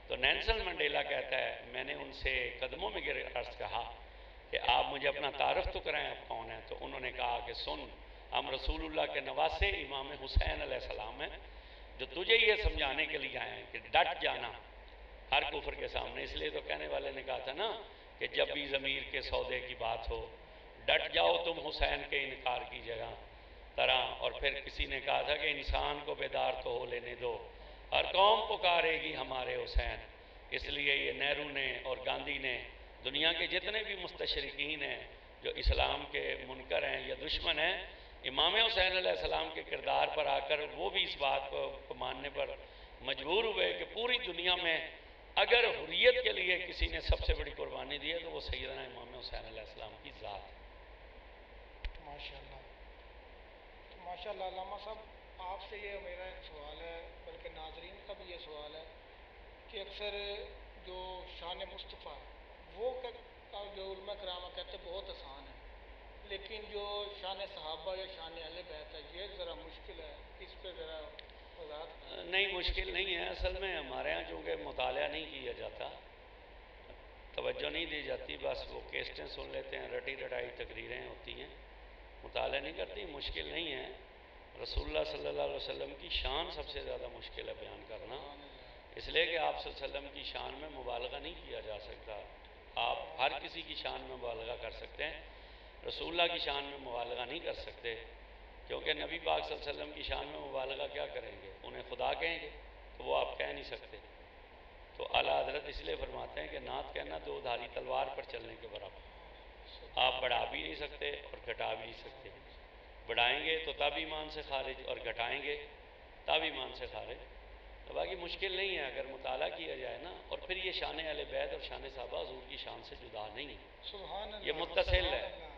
تو نیلسن منڈیلا کہتا ہے میں نے ان سے قدموں میں گر عرض کہا کہ آپ مجھے اپنا تعارف تو کرائیں، آپ کون ہیں؟ تو انہوں نے کہا کہ سن، ہم رسول اللہ کے نواسے امام حسین علیہ السلام ہیں جو تجھے یہ سمجھانے کے لیے آئے ہیں کہ ڈٹ جانا ہر کفر کے سامنے. اس لیے تو کہنے والے نے کہا تھا نا کہ جب بھی ضمیر کے سودے کی بات ہو ڈٹ جاؤ تم حسین کے انکار کی جگہ طرح. اور پھر کسی نے کہا تھا کہ انسان کو بیدار تو ہو لینے دو، ہر قوم پکارے گی ہمارے حسین. اس لیے یہ نہرو نے اور گاندھی نے، دنیا کے جتنے بھی مستشرقین ہیں جو اسلام کے منکر ہیں یا دشمن ہیں، امام حسین علیہ السلام کے کردار پر آ کر وہ بھی اس بات کو ماننے پر مجبور ہوئے کہ پوری دنیا میں اگر حریت کے لیے کسی نے سب سے بڑی قربانی دی ہے تو وہ سیدنا امام حسین علیہ السلام کی ذات ہے. ماشاءاللہ. تو ماشاءاللہ علامہ صاحب، آپ سے یہ میرا ایک سوال ہے، بلکہ ناظرین کا بھی یہ سوال ہے کہ اکثر جو شان مصطفیٰ وہ جو علماء کرام کہتے ہیں بہت آسان ہے، لیکن جو شان صحابہ یا شان اہل بیت ہے یہ ذرا مشکل ہے، اس پہ ذرا وضاحت کریں. نہیں، مشکل نہیں ہے. اصل میں ہمارے ہاں چونکہ مطالعہ نہیں کیا جاتا، توجہ نہیں دی جاتی، بس وہ کیسٹیں سن لیتے ہیں، رٹی رٹائی تقریریں ہوتی ہیں، مطالعہ نہیں کرتی. مشکل نہیں ہے. رسول اللہ صلی اللہ علیہ وسلم کی شان سب سے زیادہ مشکل ہے بیان کرنا، اس لیے کہ آپ صلی اللہ علیہ وسلم کی شان میں مبالغہ نہیں کیا جا سکتا. آپ ہر کسی کی شان میں مبالغہ کر سکتے ہیں، رسول اللہ کی شان میں مبالغہ نہیں کر سکتے، کیونکہ نبی پاک صلی اللہ علیہ وسلم کی شان میں مبالغہ کیا کریں گے؟ انہیں خدا کہیں گے تو وہ آپ کہہ نہیں سکتے. تو اعلیٰ حضرت اس لیے فرماتے ہیں کہ نعت کہنا دو دھاری تلوار پر چلنے کے برابر. آپ بڑھا بھی نہیں سکتے اور گھٹا بھی نہیں سکتے. بڑھائیں گے تو تب ایمان سے خارج اور گھٹائیں گے تب ایمان سے خارج. تو باقی مشکل نہیں ہے اگر مطالعہ کیا جائے نا. اور پھر یہ شان اہل بیت اور شان صحابہ حضور کی شان سے جدا نہیں ہے، سبحان اللہ، یہ متصل ہے. سبحان اللہ.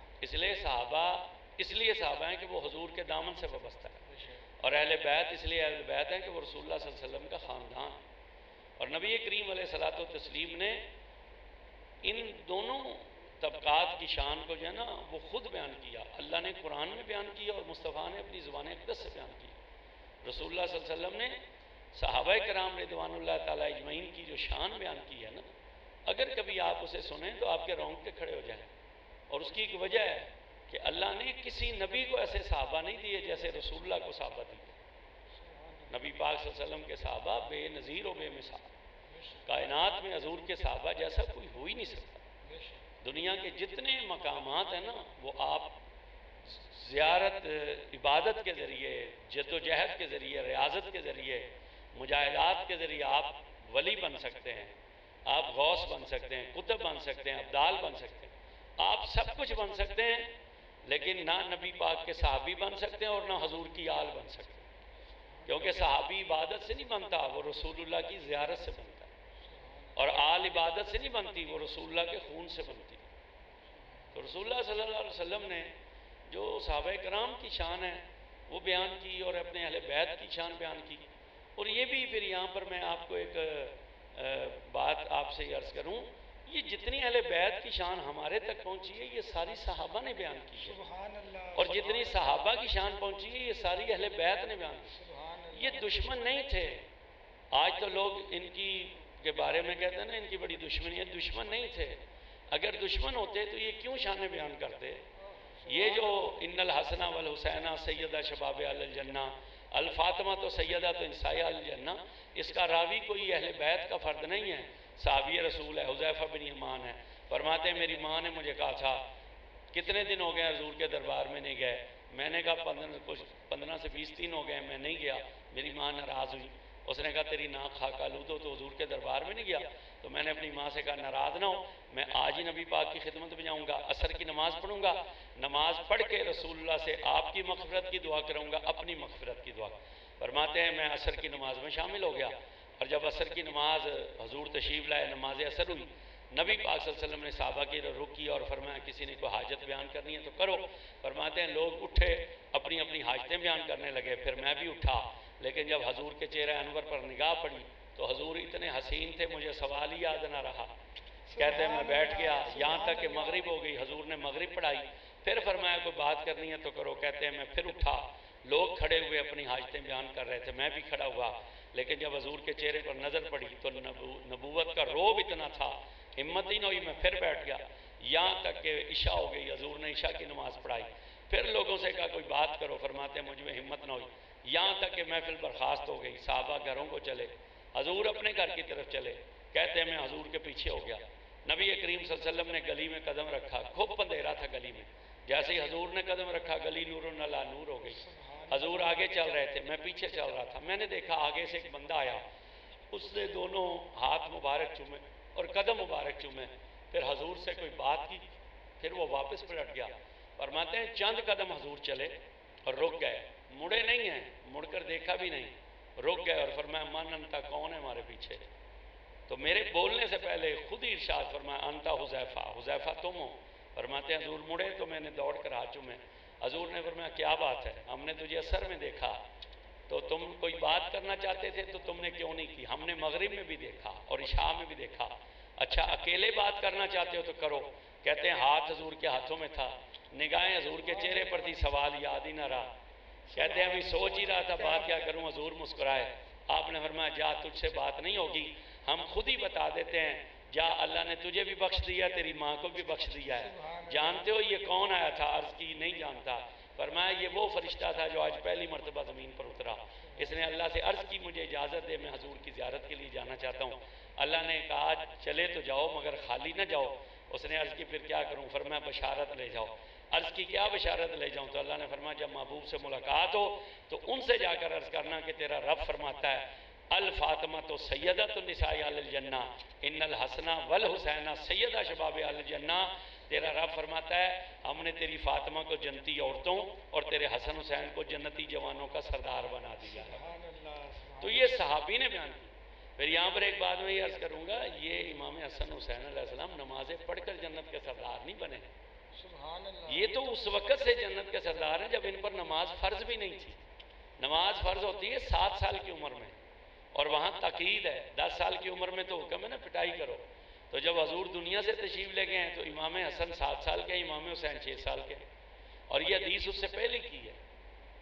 اس لیے صحابہ ہیں کہ وہ حضور کے دامن سے وابستہ ہے، اور اہل بیت اس لیے اہل بیت ہیں کہ وہ رسول اللہ صلی اللہ علیہ وسلم کا خاندان. اور نبی کریم علیہ الصلوۃ والتسلیم نے ان دونوں طبقات کی شان کو جو ہے نا وہ خود بیان کیا. اللہ نے قرآن میں بیان کیا اور مصطفیٰ نے اپنی زبان اقدس سے بیان کیا. رسول اللہ صلی اللہ علیہ وسلم نے صحابہ کرام رضوان اللہ تعالیٰ اجمعین کی جو شان بیان کی ہے نا، اگر کبھی آپ اسے سنیں تو آپ کے رونگٹے کھڑے ہو جائیں. اور اس کی ایک وجہ ہے کہ اللہ نے کسی نبی کو ایسے صحابہ نہیں دیے جیسے رسول اللہ کو صحابہ دیے. نبی پاک صلی اللہ علیہ وسلم کے صحابہ بے نظیر و بے مثال، کائنات میں حضور کے صحابہ جیسا کوئی ہو ہی نہیں سکتا. دنیا کے جتنے مقامات ہیں نا وہ آپ زیارت عبادت کے ذریعے، جد و جہد کے ذریعے، ریاضت کے ذریعے، مجاہدات کے ذریعے آپ ولی بن سکتے ہیں، آپ غوث بن سکتے ہیں، قطب بن سکتے ہیں، ابدال بن سکتے ہیں، آپ سب کچھ بن سکتے ہیں، لیکن نہ نبی پاک کے صحابی بن سکتے ہیں اور نہ حضور کی آل بن سکتے ہیں، کیونکہ صحابی عبادت سے نہیں بنتا، وہ رسول اللہ کی زیارت سے بنتا ہے، اور آل عبادت سے نہیں بنتی، وہ رسول اللہ کے خون سے بنتی. تو رسول اللہ صلی اللہ علیہ وسلم نے جو صحابہ کرام کی شان ہے وہ بیان کی اور اپنے اہل بیت کی شان بیان کی. اور یہ بھی پھر یہاں پر میں آپ کو ایک بات آپ سے عرض کروں، یہ جتنی اہل بیت کی شان ہمارے تک پہنچی ہے یہ ساری صحابہ نے بیان کی ہے، سبحان اللہ، اور جتنی صحابہ کی شان پہنچی ہے یہ ساری اہل بیت نے بیان کی. یہ دشمن نہیں تھے. آج تو لوگ ان کی کے بارے میں کہتے ہیں نا ان کی بڑی دشمنی ہے. دشمن نہیں تھے. اگر دشمن ہوتے تو یہ کیوں شانیں بیان کرتے؟ یہ جو ان الحسن والحسین سیدہ شباب اہل الجنہ، الفاطمہ تو سیدہ تو نساء اہل الجنہ، اس کا راوی کوئی اہل بیت کا فرد نہیں ہے، صحابی رسول ہے، حذیفہ بن یمان ہے. فرماتے ہیں میری ماں نے مجھے کہا تھا کتنے دن ہو گئے حضور کے دربار میں نہیں گئے؟ میں نے کہا 15 سے 20 دن ہو گئے میں نہیں گیا. میری ماں ناراض ہوئی، اس نے کہا تیری ناک خاک آلود ہو تو حضور کے دربار میں نہیں گیا. تو میں نے اپنی ماں سے کہا ناراض نہ ہو، میں آج ہی نبی پاک کی خدمت میں جاؤں گا، عصر کی نماز پڑھوں گا، نماز پڑھ کے رسول اللہ سے آپ کی مغفرت کی دعا کروں گا، اپنی مغفرت کی دعا. فرماتے ہیں میں عصر کی نماز میں شامل ہو گیا، اور جب عصر کی نماز حضور تشریف لائے، نماز عصر ہوئی، نبی پاک صلی اللہ علیہ وسلم نے صحابہ کی رخ کی اور فرمایا کسی نے کوئی حاجت بیان کرنی ہے تو کرو. فرماتے ہیں لوگ اٹھے اپنی اپنی حاجتیں بیان کرنے لگے، پھر میں بھی اٹھا، لیکن جب حضور کے چہرے انور پر نگاہ پڑی تو حضور اتنے حسین تھے مجھے سوال ہی یاد نہ رہا. کہتے ہیں میں بیٹھ گیا یہاں تک کہ مغرب ہو گئی، حضور نے مغرب پڑھائی، پھر فرمایا کوئی بات کرنی ہے تو کرو. کہتے ہیں میں پھر اٹھا، لوگ کھڑے ہوئے اپنی حاجتیں بیان کر رہے تھے، میں بھی کھڑا ہوا، لیکن جب حضور کے چہرے پر نظر پڑی تو نبوت کا روب اتنا تھا، ہمت ہی نہ ہوئی، میں پھر بیٹھ گیا. یہاں تک کہ عشاء ہو گئی، حضور نے عشاء کی نماز پڑھائی، پھر لوگوں سے کہا کوئی بات کرو. فرماتے ہیں مجھ میں ہمت نہ ہوئی، یہاں تک کہ محفل برخاست ہو گئی، صحابہ گھروں کو چلے، حضور اپنے گھر کی طرف چلے. کہتے ہیں میں حضور کے پیچھے ہو گیا. نبی کریم صلی اللہ علیہ وسلم نے گلی میں قدم رکھا، خوب اندھیرا تھا گلی میں، جیسے ہی حضور نے قدم رکھا گلی نور نلا نور ہو گئی. حضور آگے چل رہے تھے، میں پیچھے چل رہا تھا. میں نے دیکھا آگے سے ایک بندہ آیا، اس نے دونوں ہاتھ مبارک چومے اور قدم مبارک چومے، پھر حضور سے کوئی بات کی، پھر وہ واپس پلٹ گیا. فرماتے ہیں چند قدم حضور چلے اور رک گئے، مڑے نہیں ہیں، مڑ کر دیکھا بھی نہیں، رک گئے اور فرمایا من انتا، کون ہے ہمارے پیچھے؟ تو میرے بولنے سے پہلے خود ہی ارشاد فرمایا انتا حذیفہ، حذیفہ تم ہو. فرماتے ہیں حضور مڑے تو میں نے دوڑ کر ہاتھ چومے. حضور نے فرمایا کیا بات ہے، ہم نے تجھے عصر میں دیکھا تو تم کوئی بات کرنا چاہتے تھے تو تم نے کیوں نہیں کی، ہم نے مغرب میں بھی دیکھا اور عشاء میں بھی دیکھا، اچھا اکیلے بات کرنا چاہتے ہو تو کرو. کہتے ہیں ہاتھ حضور کے ہاتھوں میں تھا، نگاہیں حضور کے چہرے پر تھی، سوال یاد ہی نہ رہا. کہتے ہیں ابھی سوچ ہی رہا تھا بات کیا کروں، حضور مسکرائے. آپ نے فرمایا جا تجھ سے بات نہیں ہوگی، ہم خود ہی بتا دیتے ہیں، جا اللہ نے تجھے بھی بخش دیا، تیری ماں کو بھی بخش دیا ہے. جانتے ہو یہ کون آیا تھا؟ عرض کی نہیں جانتا. فرمایا یہ وہ فرشتہ تھا جو آج پہلی مرتبہ زمین پر اترا، اس نے اللہ سے عرض کی مجھے اجازت دے میں حضور کی زیارت کے لیے جانا چاہتا ہوں. اللہ نے کہا چلے تو جاؤ مگر خالی نہ جاؤ. اس نے عرض کی پھر کیا کروں؟ فرمایا بشارت لے جاؤ. عرض کی کیا بشارت لے جاؤں؟ تو اللہ نے فرمایا جب محبوب سے ملاقات ہو تو ان سے جا کر عرض کرنا کہ تیرا رب فرماتا ہے الفاطمہ تو سیدۃ النساء اہل الجنہ ان الحسن والحسین سیدہ شباب اہل الجنہ. تیرا رب فرماتا ہے ہم نے تیری فاطمہ کو جنتی عورتوں اور تیرے حسن حسین کو جنتی جوانوں کا سردار بنا دیا ہے. تو یہ صحابی نے بیان کی. پھر یہاں پر ایک بات میں یہ عرض کروں گا، یہ امام حسن حسین علیہ السلام نمازیں پڑھ کر جنت کے سردار نہیں بنے، یہ تو اس وقت سے جنت کے سردار ہیں جب ان پر نماز فرض بھی نہیں تھی. نماز فرض ہوتی ہے 7 سال کی عمر میں، اور وہاں تاکید ہے 10 سال کی عمر میں تو حکم ہے نا پٹائی کرو. تو جب حضور دنیا سے تشریف لے گئے ہیں تو امام حسن 7 سال کے، امام حسین 6 سال کے، اور یہ حدیث اس سے پہلے کی ہے.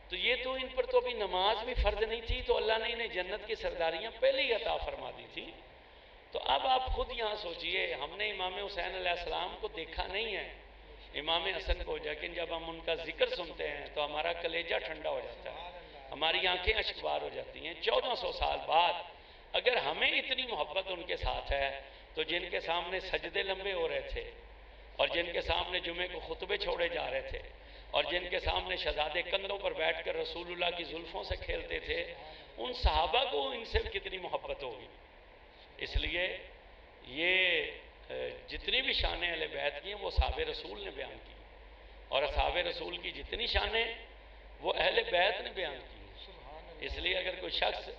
تو یہ تو ان پر تو ابھی نماز بھی فرض نہیں تھی، تو اللہ نے انہیں جنت کی سرداریاں پہلے ہی عطا فرما دی تھی. تو اب آپ خود یہاں سوچئے، ہم نے امام حسین علیہ السلام کو دیکھا نہیں ہے، امام حسن کو، لیکن جب ہم ان کا ذکر سنتے ہیں تو ہمارا کلیجہ ٹھنڈا ہو جاتا ہے، ہماری آنکھیں اشکبار ہو جاتی ہیں. 1400 سال بعد اگر ہمیں اتنی محبت ان کے ساتھ ہے تو جن کے سامنے سجدے لمبے ہو رہے تھے اور جن کے سامنے جمعے کو خطبے چھوڑے جا رہے تھے اور جن کے سامنے شہزادے کندھوں پر بیٹھ کر رسول اللہ کی زلفوں سے کھیلتے تھے، ان صحابہ کو ان سے کتنی محبت ہوگی۔ اس لیے یہ جتنی بھی شانیں اہل بیت کی ہیں وہ اصحاب رسول نے بیان کی، اور اصحاب رسول کی جتنی شانیں وہ اہل بیت نے بیان کی ہیں۔ اس لیے اگر کوئی شخص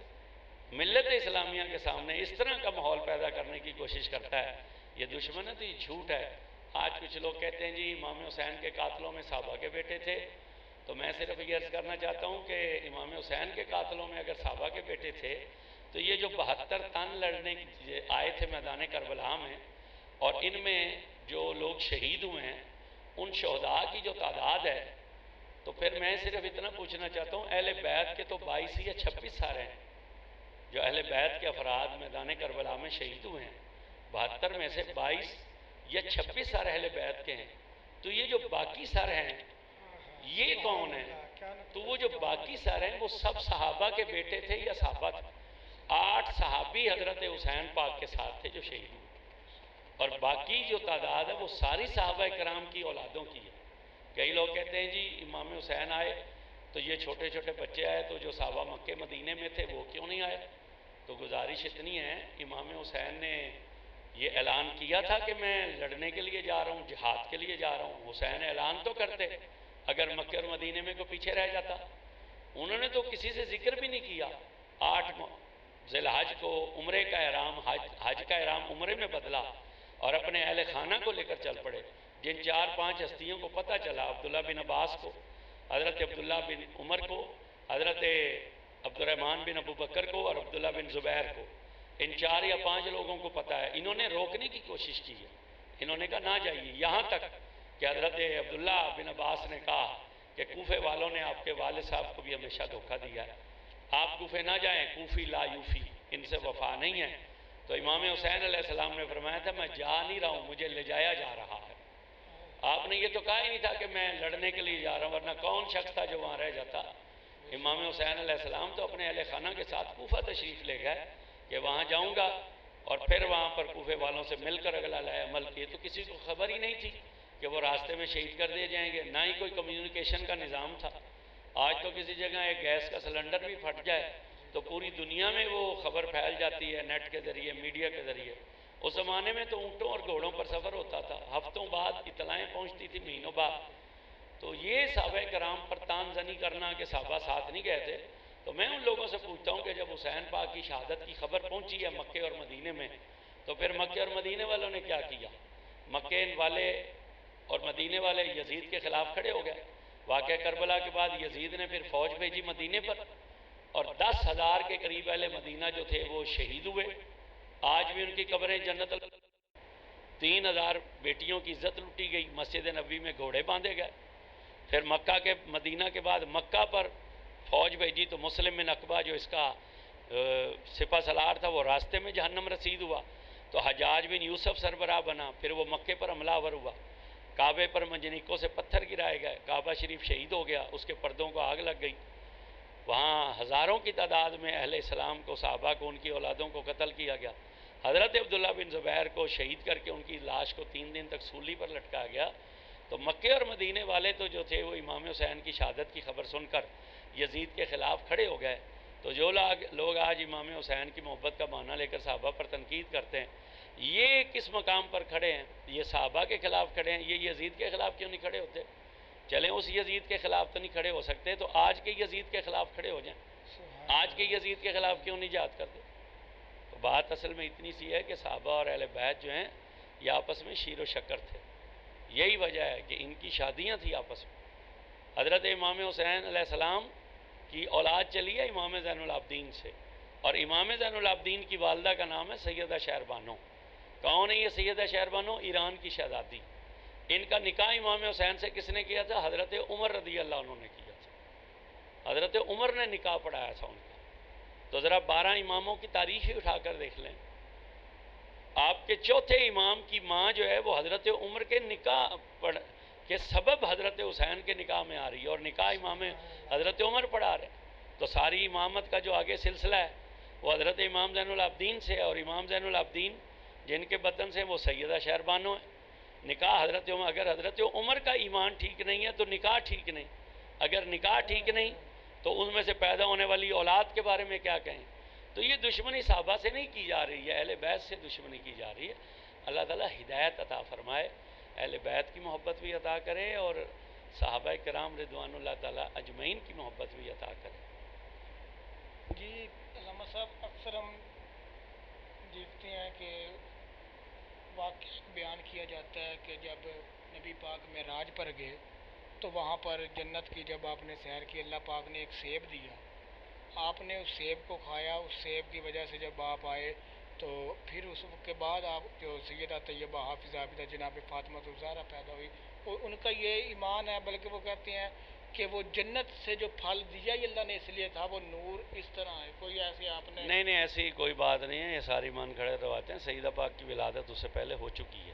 ملت اسلامیہ کے سامنے اس طرح کا ماحول پیدا کرنے کی کوشش کرتا ہے، یہ دشمن ہے، تو یہ جھوٹ ہے۔ آج کچھ لوگ کہتے ہیں جی امام حسین کے قاتلوں میں صحابہ کے بیٹے تھے، تو میں صرف یہ عرض کرنا چاہتا ہوں کہ امام حسین کے قاتلوں میں اگر صحابہ کے بیٹے تھے تو یہ جو 72 تن لڑنے آئے تھے میدان کربلا میں، اور ان میں جو لوگ شہید ہوئے ہیں ان شہداء کی جو تعداد ہے، تو پھر میں صرف اتنا پوچھنا چاہتا ہوں اہل بیت کے تو 22 یا 26 سارے ہیں جو اہل بیت کے افراد میدان کربلا میں شہید ہوئے ہیں، 72 میں سے 22 یا 26 سارے اہل بیت کے ہیں۔ تو یہ جو باقی سارے ہیں یہ کون ہیں؟ تو وہ جو باقی سارے ہیں وہ سب صحابہ کے بیٹے تھے یا صحابہ تھے۔ 8 صحابی حضرت حسین پاک کے ساتھ تھے جو شہید ہوئے، اور باقی جو تعداد ہے وہ ساری صحابہ کرام کی اولادوں کی ہے۔ کئی لوگ کہتے ہیں جی امام حسین آئے تو یہ چھوٹے چھوٹے بچے آئے، تو جو صحابہ مکہ مدینے میں تھے وہ کیوں نہیں آئے؟ تو گزارش اتنی ہے، امام حسین نے یہ اعلان کیا تھا کہ میں لڑنے کے لیے جا رہا ہوں، جہاد کے لیے جا رہا ہوں۔ حسین اعلان تو کرتے اگر مکہ اور مدینے میں کوئی پیچھے رہ جاتا، انہوں نے تو کسی سے ذکر بھی نہیں کیا۔ 8 ذی الحج کو عمرے کا احرام، حج کا احرام عمرے میں بدلا اور اپنے اہل خانہ کو لے کر چل پڑے۔ جن 4-5 ہستیوں کو پتہ چلا، عبداللہ بن عباس کو، حضرت عبداللہ بن عمر کو، حضرت عبد الرحمن بن ابو بکر کو اور عبداللہ بن زبیر کو، ان 4 یا 5 لوگوں کو پتہ ہے۔ انہوں نے روکنے کی کوشش کی ہے، انہوں نے کہا نہ جائیے، یہاں تک کہ حضرت عبداللہ بن عباس نے کہا کہ کوفے والوں نے آپ کے والد صاحب کو بھی ہمیشہ دھوکہ دیا ہے، آپ کوفے نہ جائیں، کوفی لا یوفی، ان سے وفا نہیں ہے۔ تو امام حسین علیہ السلام نے فرمایا تھا میں جا نہیں رہا ہوں، مجھے لے جایا جا رہا ہے۔ آپ نے یہ تو کہا ہی نہیں تھا کہ میں لڑنے کے لیے جا رہا ہوں، ورنہ کون شخص تھا جو وہاں رہ جاتا؟ امام حسین علیہ السلام تو اپنے اہل خانہ کے ساتھ کوفہ تشریف لے گئے کہ وہاں جاؤں گا، اور پھر وہاں پر کوفے والوں سے مل کر اگلا لائے عمل کیے۔ تو کسی کو خبر ہی نہیں تھی کہ وہ راستے میں شہید کر دیے جائیں گے، نہ ہی کوئی کمیونیکیشن کا نظام تھا۔ آج تو کسی جگہ ایک گیس کا سلنڈر بھی پھٹ جائے تو پوری دنیا میں وہ خبر پھیل جاتی ہے نیٹ کے ذریعے، میڈیا کے ذریعے۔ اس زمانے میں تو اونٹوں اور گھوڑوں پر سفر ہوتا تھا، ہفتوں بعد اطلاعیں پہنچتی تھی، مہینوں بعد۔ تو یہ صحابہ کرام پر تان زنی کرنا کہ صحابہ ساتھ نہیں گئے تھے، تو میں ان لوگوں سے پوچھتا ہوں کہ جب حسین پاک کی شہادت کی خبر پہنچی ہے مکے اور مدینے میں، تو پھر مکے اور مدینے والوں نے کیا کیا؟ مکے والے اور مدینے والے یزید کے خلاف کھڑے ہو گئے۔ واقعہ کربلا کے بعد یزید نے پھر فوج بھیجی مدینے پر، اور 10,000 کے قریب اہل مدینہ جو تھے وہ شہید ہوئے۔ آج بھی ان کی قبریں جنت۔ 3,000 بیٹیوں کی عزت لوٹی گئی، مسجد نبوی میں گھوڑے باندھے گئے۔ پھر مکہ کے مدینہ کے بعد مکہ پر فوج بھیجی تو مسلم بن عقبہ جو اس کا سپہ سالار تھا وہ راستے میں جہنم رسید ہوا، تو حجاج بن یوسف سربراہ بنا، پھر وہ مکے پر حملہ آور ہوا، کعبے پر منجنیقوں سے پتھر گرائے گئے، کعبہ شریف شہید ہو گیا، اس کے پردوں کو آگ لگ گئی۔ وہاں ہزاروں کی تعداد میں اہل اسلام کو، صحابہ کو، ان کی اولادوں کو قتل کیا گیا۔ حضرت عبداللہ بن زبیر کو شہید کر کے ان کی لاش کو 3 دن تک سولی پر لٹکا گیا۔ تو مکے اور مدینے والے تو جو تھے وہ امام حسین کی شہادت کی خبر سن کر یزید کے خلاف کھڑے ہو گئے۔ تو جو لوگ آج امام حسین کی محبت کا بہانہ لے کر صحابہ پر تنقید کرتے ہیں، یہ کس مقام پر کھڑے ہیں؟ یہ صحابہ کے خلاف کھڑے ہیں، یہ یزید کے خلاف کیوں نہیں کھڑے ہوتے؟ چلیں اس یزید کے خلاف تو نہیں کھڑے ہو سکتے، تو آج کے یزید کے خلاف کھڑے ہو جائیں۔ آج کے یزید کے خلاف کیوں نہیں جہاد کرتے؟ تو بات اصل میں اتنی سی ہے کہ صحابہ اور اہل بیت جو ہیں یہ آپس میں شیر و شکر تھے۔ یہی وجہ ہے کہ ان کی شادیاں تھیں آپس میں۔ حضرت امام حسین علیہ السلام کی اولاد چلی ہے امام زین العابدین سے، اور امام زین العابدین کی والدہ کا نام ہے سیدہ شہربانو۔ کون ہے یہ سیدہ شہربانو؟ ایران کی شہزادی۔ ان کا نکاح امام حسین سے کس نے کیا تھا؟ حضرت عمر رضی اللہ عنہ نے کیا تھا۔ حضرت عمر نے نکاح پڑھایا تھا ان کا۔ تو ذرا 12 اماموں کی تاریخ ہی اٹھا کر دیکھ لیں، آپ کے چوتھے امام کی ماں جو ہے وہ حضرت عمر کے نکاح کے سبب حضرت حسین کے نکاح میں آ رہی ہے، اور نکاح امام حضرت عمر پڑھا رہے ہیں۔ تو ساری امامت کا جو آگے سلسلہ ہے وہ حضرت امام زین العابدین سے ہے، اور امام زین العابدین جن کے بطن سے وہ سیدہ شہربانو ہیں۔ نکاح حضرت عمر، اگر حضرت عمر کا ایمان ٹھیک نہیں ہے تو نکاح ٹھیک نہیں، اگر نکاح ٹھیک نہیں تو ان میں سے پیدا ہونے والی اولاد کے بارے میں کیا کہیں؟ تو یہ دشمنی صحابہ سے نہیں کی جا رہی ہے، اہل بیت سے دشمنی کی جا رہی ہے۔ اللہ تعالیٰ ہدایت عطا فرمائے، اہل بیت کی محبت بھی عطا کرے اور صحابہ کرام رضوان اللہ تعالیٰ اجمعین کی محبت بھی عطا کرے۔ جی علامہ صاحب، اکثر ہم دیکھتے ہیں کہ واقعہ بیان کیا جاتا ہے کہ جب نبی پاک معراج پر گئے تو وہاں پر جنت کی جب آپ نے سیر کی، اللہ پاک نے ایک سیب دیا، آپ نے اس سیب کو کھایا، اس سیب کی وجہ سے جب آپ آئے تو پھر اس کے بعد آپ جو سیدہ طیبہ حافظہ عابدہ جناب فاطمہ الزہرا پیدا ہوئی، ان کا یہ ایمان ہے، بلکہ وہ کہتے ہیں کہ وہ جنت سے جو پھل دیا ہی اللہ نے اس لیے تھا، وہ نور اس طرح ہے، کوئی ایسے آپ نے؟ نہیں نہیں، ایسی کوئی بات نہیں ہے، یہ ساری مان کھڑے روایتیں ہیں۔ سیدہ پاک کی ولادت اس سے پہلے ہو چکی ہے۔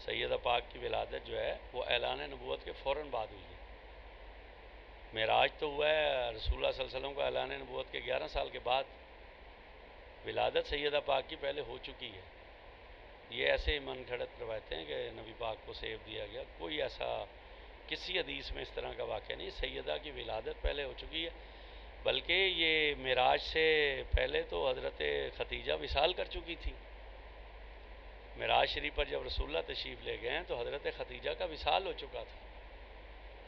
سیدہ پاک کی ولادت جو ہے وہ اعلان نبوت کے فوراً بعد ہوئی ہے۔ معراج تو ہوا ہے رسول اللہ صلی اللہ علیہ وسلم کو اعلان نبوت کے 11 سال کے بعد، ولادت سیدہ پاک کی پہلے ہو چکی ہے۔ یہ ایسے من گھڑت روایتیں ہیں کہ نبی پاک کو سیب دیا گیا، کوئی ایسا کسی حدیث میں اس طرح کا واقعہ نہیں۔ سیدہ کی ولادت پہلے ہو چکی ہے، بلکہ یہ معراج سے پہلے تو حضرت ختیجہ وصال کر چکی تھی۔ معراج شریف پر جب رسول اللہ تشریف لے گئے ہیں تو حضرت ختیجہ کا وصال ہو چکا تھا۔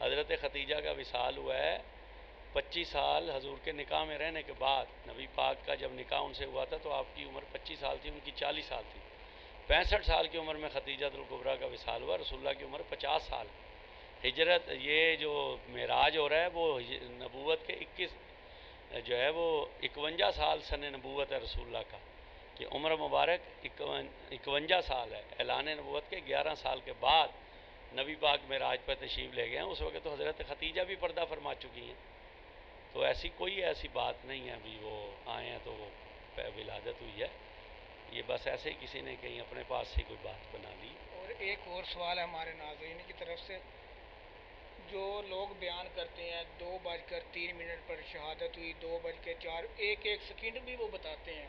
حضرت ختیجہ کا وصال ہوا ہے 25 سال حضور کے نکاح میں رہنے کے بعد۔ نبی پاک کا جب نکاح ان سے ہوا تھا تو آپ کی عمر 25 سال تھی، ان کی 40 سال تھی۔ 65 سال کی عمر میں ختیجہ الکبریٰ کا وصال ہوا، رسول اللہ کی عمر 50 سال۔ ہجرت، یہ جو معراج ہو رہا ہے وہ نبوت کے 21 جو ہے وہ 51 سال سن نبوت ہے رسول اللہ کا، کہ عمر مبارک 51 سال ہے۔ اعلان نبوت کے 11 سال کے بعد نبی پاک معراج پر تشریف لے گئے ہیں۔ اس وقت تو حضرت ختیجہ بھی پردہ فرما چکی ہیں، تو ایسی بات نہیں ہے ابھی وہ آئے ہیں تو وہ ولادت ہوئی ہے، یہ بس ایسے ہی کسی نے کہیں اپنے پاس سے کوئی بات بنا لی۔ اور ایک اور سوال ہے ہمارے ناظرین کی طرف سے، جو لوگ بیان کرتے ہیں 2:03 پر شہادت ہوئی، 2:04، ایک سیکنڈ بھی وہ بتاتے ہیں،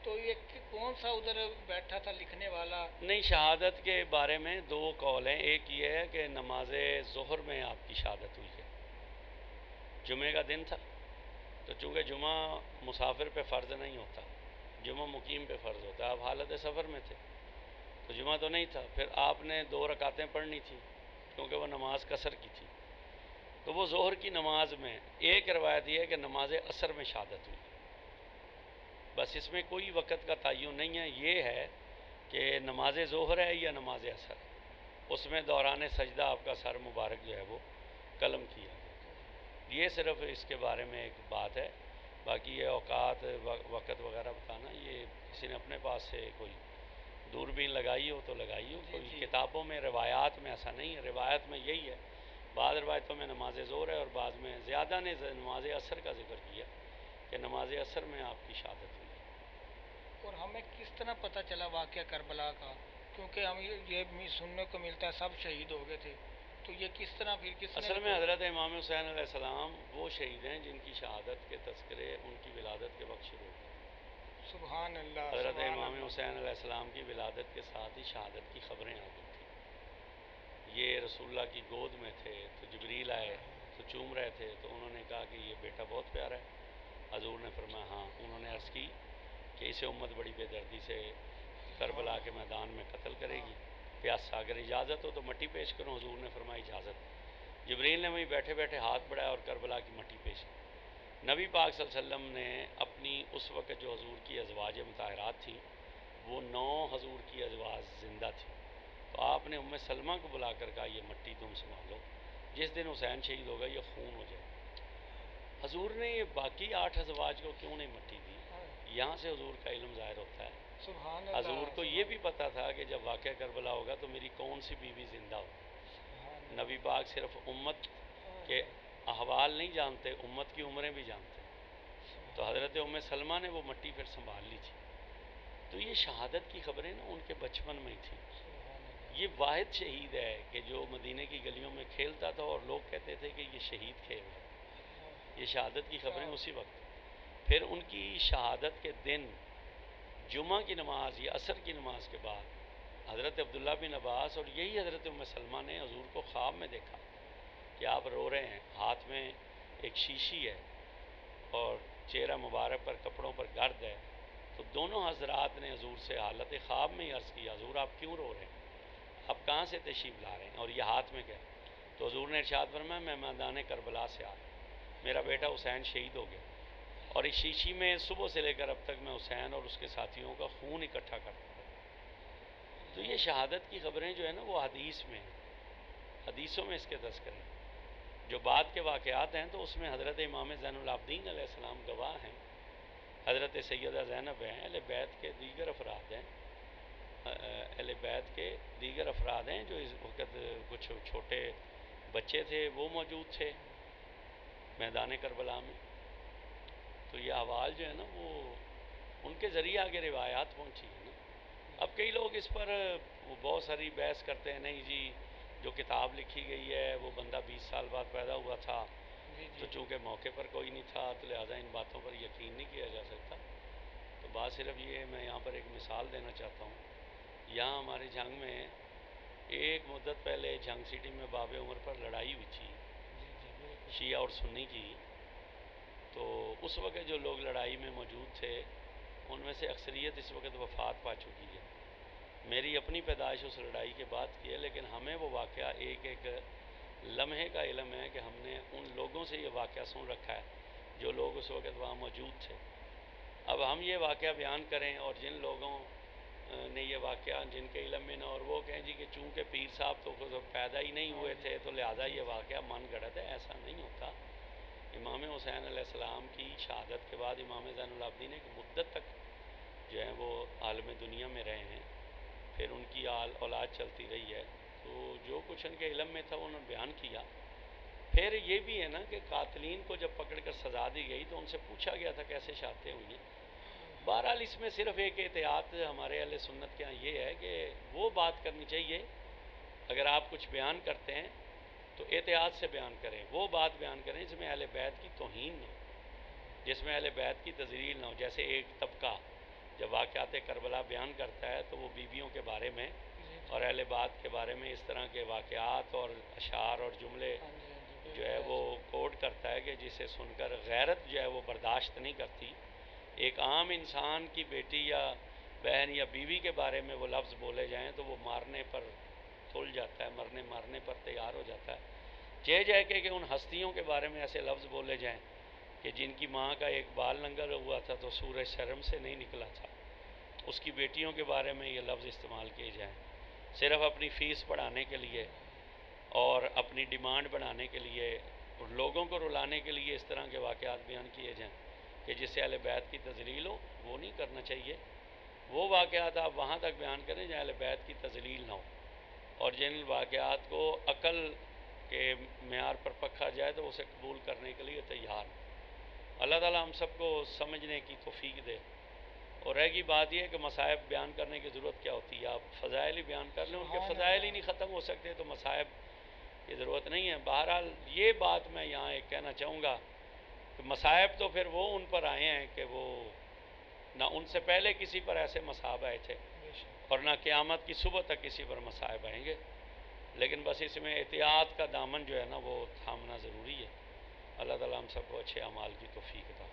تو یہ کون سا ادھر بیٹھا تھا لکھنے والا؟ نہیں، شہادت کے بارے میں 2 قول ہیں۔ ایک یہ ہے کہ نماز ظہر میں آپ کی شہادت ہوئی ہے، جمعہ کا دن تھا، تو چونکہ جمعہ مسافر پہ فرض نہیں ہوتا، جمعہ مقیم پہ فرض ہوتا ہے، آپ حالت سفر میں تھے تو جمعہ تو نہیں تھا، پھر آپ نے 2 رکعتیں پڑھنی تھیں کیونکہ وہ نماز قصر کی تھی، تو وہ ظہر کی نماز میں۔ ایک روایت یہ ہے کہ نماز عصر میں شہادت ہوئی، بس اس میں کوئی وقت کا تعین نہیں ہے، یہ ہے کہ نماز ظہر ہے یا نماز عصر، اس میں دوران سجدہ آپ کا سر مبارک جو ہے وہ قلم کیا گیا۔ یہ صرف اس کے بارے میں ایک بات ہے، باقی یہ اوقات وقت وغیرہ بتانا یہ کسی نے اپنے پاس سے کوئی دوربین لگائی ہو تو لگائی ہو، کوئی کتابوں میں روایات میں ایسا نہیں ہے۔ روایت میں یہی ہے، بعض روایتوں میں نماز ظہر ہے اور بعض میں زیادہ نے نماز عصر کا ذکر کیا کہ نماز عصر میں آپ کی شہادت ہوئی۔ اور ہمیں کس طرح پتہ چلا واقعہ کربلا کا؟ کیونکہ ہم یہ بھی سننے کو ملتا ہے سب شہید ہو گئے تھے، تو یہ کس طرح پھر کس نے؟ اصل میں حضرت امام حسین علیہ السلام وہ شہید ہیں جن کی شہادت کے تذکرے ان کی ولادت کے وقت شروع ہوئے۔ سبحان اللہ، حضرت سبحان امام اللہ۔ حسین علیہ السلام کی ولادت کے ساتھ ہی شہادت کی خبریں آ گئی تھیں۔ یہ رسول اللہ کی گود میں تھے تو جبریل آئے تو چوم رہے تھے، تو انہوں نے کہا کہ یہ بیٹا بہت پیارا ہے، حضور نے فرمایا ہاں۔ انہوں نے عرض کی کہ اسے امت بڑی بے دردی سے کربلا کے میدان میں قتل کرے گی، پیاسا، اگر اجازت ہو تو مٹی پیش کروں؟ حضور نے فرمایا اجازت۔ جبریل نے وہیں بیٹھے بیٹھے ہاتھ بڑھایا اور کربلا کی مٹی پیش کی۔ نبی پاک صلی اللہ علیہ وسلم نے اپنی اس وقت جو حضور کی ازواج مطہرات تھیں، وہ 9 حضور کی ازواج زندہ تھیں، تو آپ نے ام سلمہ کو بلا کر کہا یہ مٹی تم سنبھالو، جس دن حسین شہید ہوگا یہ خون ہو جائے۔ حضور نے یہ باقی 8 ازواج کو کیوں نہیں مٹی دی؟ یہاں سے حضور کا علم ظاہر ہوتا ہے۔ سبحان اللہ، حضور کو یہ بھی پتہ تھا کہ جب واقعہ کربلا ہوگا تو میری کون سی بیوی زندہ ہو۔ نبی پاک صرف امت کے احوال نہیں جانتے، امت کی عمریں بھی جانتے ہیں، تو حضرت ام سلمہ نے وہ مٹی پھر سنبھال لی تھی۔ تو یہ شہادت کی خبریں نا ان کے بچپن میں ہی تھیں۔ یہ واحد شہید ہے کہ جو مدینے کی گلیوں میں کھیلتا تھا اور لوگ کہتے تھے کہ یہ شہید کھیل رہا ہے۔ یہ شہادت کی خبریں اسی وقت۔ پھر ان کی شہادت کے دن جمعہ کی نماز یا عصر کی نماز کے بعد حضرت عبداللہ بن عباس اور یہی حضرت ام سلمہ نے حضور کو خواب میں دیکھا کہ آپ رو رہے ہیں، ہاتھ میں ایک شیشی ہے اور چہرہ مبارک پر کپڑوں پر گرد ہے. تو دونوں حضرات نے حضور سے حالت خواب میں ہی عرض کیا، حضور آپ کیوں رو رہے ہیں، آپ کہاں سے تشریف لا رہے ہیں اور یہ ہاتھ میں کیا؟ تو حضور نے ارشاد فرمایا میں میدان کربلا سے آ رہا ہوں، میرا بیٹا حسین شہید ہو گیا اور اس شیشی میں صبح سے لے کر اب تک میں حسین اور اس کے ساتھیوں کا خون اکٹھا کرتا ہوں. تو یہ شہادت کی خبریں جو ہے نا وہ حدیث میں ہیں، حدیثوں میں اس کے تذکرے ہیں. جو بعد کے واقعات ہیں تو اس میں حضرت امام زین العابدین علیہ السلام گواہ ہیں، حضرت سیدہ زینب ہیں، اہل بیت کے دیگر افراد ہیں، اہل بیت کے دیگر افراد ہیں جو اس وقت کچھ چھوٹے بچے تھے وہ موجود تھے میدان کربلا میں. تو یہ احوال جو ہے نا وہ ان کے ذریعے آگے روایات پہنچی ہیں نا. اب کئی لوگ اس پر بہت ساری بحث کرتے ہیں، نہیں جی جو کتاب لکھی گئی ہے وہ بندہ 20 سال بعد پیدا ہوا تھا تو چونکہ موقع پر کوئی نہیں تھا تو لہٰذا ان باتوں پر یقین نہیں کیا جا سکتا. تو بات صرف یہ میں یہاں پر ایک مثال دینا چاہتا ہوں. یہاں ہماری جنگ میں ایک مدت پہلے جنگ سٹی میں باب عمر پر لڑائی ہوئی تھی شیعہ اور سنی کی. تو اس وقت جو لوگ لڑائی میں موجود تھے ان میں سے اکثریت اس وقت وفات پا چکی ہے. میری اپنی پیدائش اس لڑائی کے بعد کی ہے، لیکن ہمیں وہ واقعہ ایک ایک لمحے کا علم ہے کہ ہم نے ان لوگوں سے یہ واقعہ سن رکھا ہے جو لوگ اس وقت وہاں موجود تھے. اب ہم یہ واقعہ بیان کریں اور جن لوگوں نے یہ واقعہ جن کے علم میں نہ اور وہ کہیں جی کہ چونکہ پیر صاحب تو پیدا ہی نہیں ہوئے تھے تو لہٰذا یہ واقعہ من گھڑت ہے، ایسا نہیں ہوتا. امام حسین علیہ السلام کی شہادت کے بعد امام زین العابدین ایک مدت تک جو ہے وہ عالم دنیا میں رہے ہیں، پھر ان کی اولاد چلتی رہی ہے. تو جو کچھ ان کے علم میں تھا انہوں نے بیان کیا. پھر یہ بھی ہے نا کہ قاتلین کو جب پکڑ کر سزا دی گئی تو ان سے پوچھا گیا تھا کیسے شہادتیں ہوئی ہیں. بہرحال اس میں صرف ایک احتیاط ہمارے اہل سنت کے یہاں یہ ہے کہ وہ بات کرنی چاہیے اگر آپ کچھ بیان کرتے ہیں تو احتیاط سے بیان کریں، وہ بات بیان کریں جس میں اہل بیت کی توہین نہ ہو، جس میں اہل بیت کی تذلیل نہ ہو. جیسے ایک طبقہ جب واقعات کربلا بیان کرتا ہے تو وہ بیویوں کے بارے میں اور اہل بیت کے بارے میں اس طرح کے واقعات اور اشعار اور جملے جو ہے وہ کوٹ کرتا ہے کہ جسے سن کر غیرت جو ہے وہ برداشت نہیں کرتی. ایک عام انسان کی بیٹی یا بہن یا بیوی کے بارے میں وہ لفظ بولے جائیں تو وہ مارنے پر تل جاتا ہے، مارنے پر تیار ہو جاتا ہے. جائے کہ ان ہستیوں کے بارے میں ایسے لفظ بولے جائیں کہ جن کی ماں کا ایک بال ننگل ہوا تھا تو سورج شرم سے نہیں نکلا تھا، اس کی بیٹیوں کے بارے میں یہ لفظ استعمال کیے جائیں صرف اپنی فیس بڑھانے کے لیے اور اپنی ڈیمانڈ بڑھانے کے لیے اور لوگوں کو رلانے کے لیے اس طرح کے واقعات بیان کیے جائیں کہ جس سے اہل بیت کی تذلیل ہو، وہ نہیں کرنا چاہیے. وہ واقعات آپ وہاں تک بیان کریں جہاں اہل بیت کی تذلیل نہ ہو اور جن واقعات کو عقل کے معیار پر پکھا جائے تو اسے قبول کرنے کے لیے تیار. اللہ تعالیٰ ہم سب کو سمجھنے کی توفیق دے. اور رہ گئی بات یہ ہے کہ مصائب بیان کرنے کی ضرورت کیا ہوتی ہے، آپ فضائل ہی بیان کر لیں، ان کے فضائل ہی نہیں ختم ہو سکتے تو مصائب کی ضرورت نہیں ہے. بہرحال یہ بات میں یہاں ایک کہنا چاہوں گا کہ مصائب تو پھر وہ ان پر آئے ہیں کہ وہ نہ ان سے پہلے کسی پر ایسے مصائب آئے تھے اور نہ قیامت کی صبح تک کسی پر مصائب آئیں گے. لیکن بس اس میں احتیاط کا دامن جو ہے نا وہ تھامنا ضروری ہے. اللہ تعالیٰ ہم سب کو اچھے اعمال کی توفیق عطا فرمائے.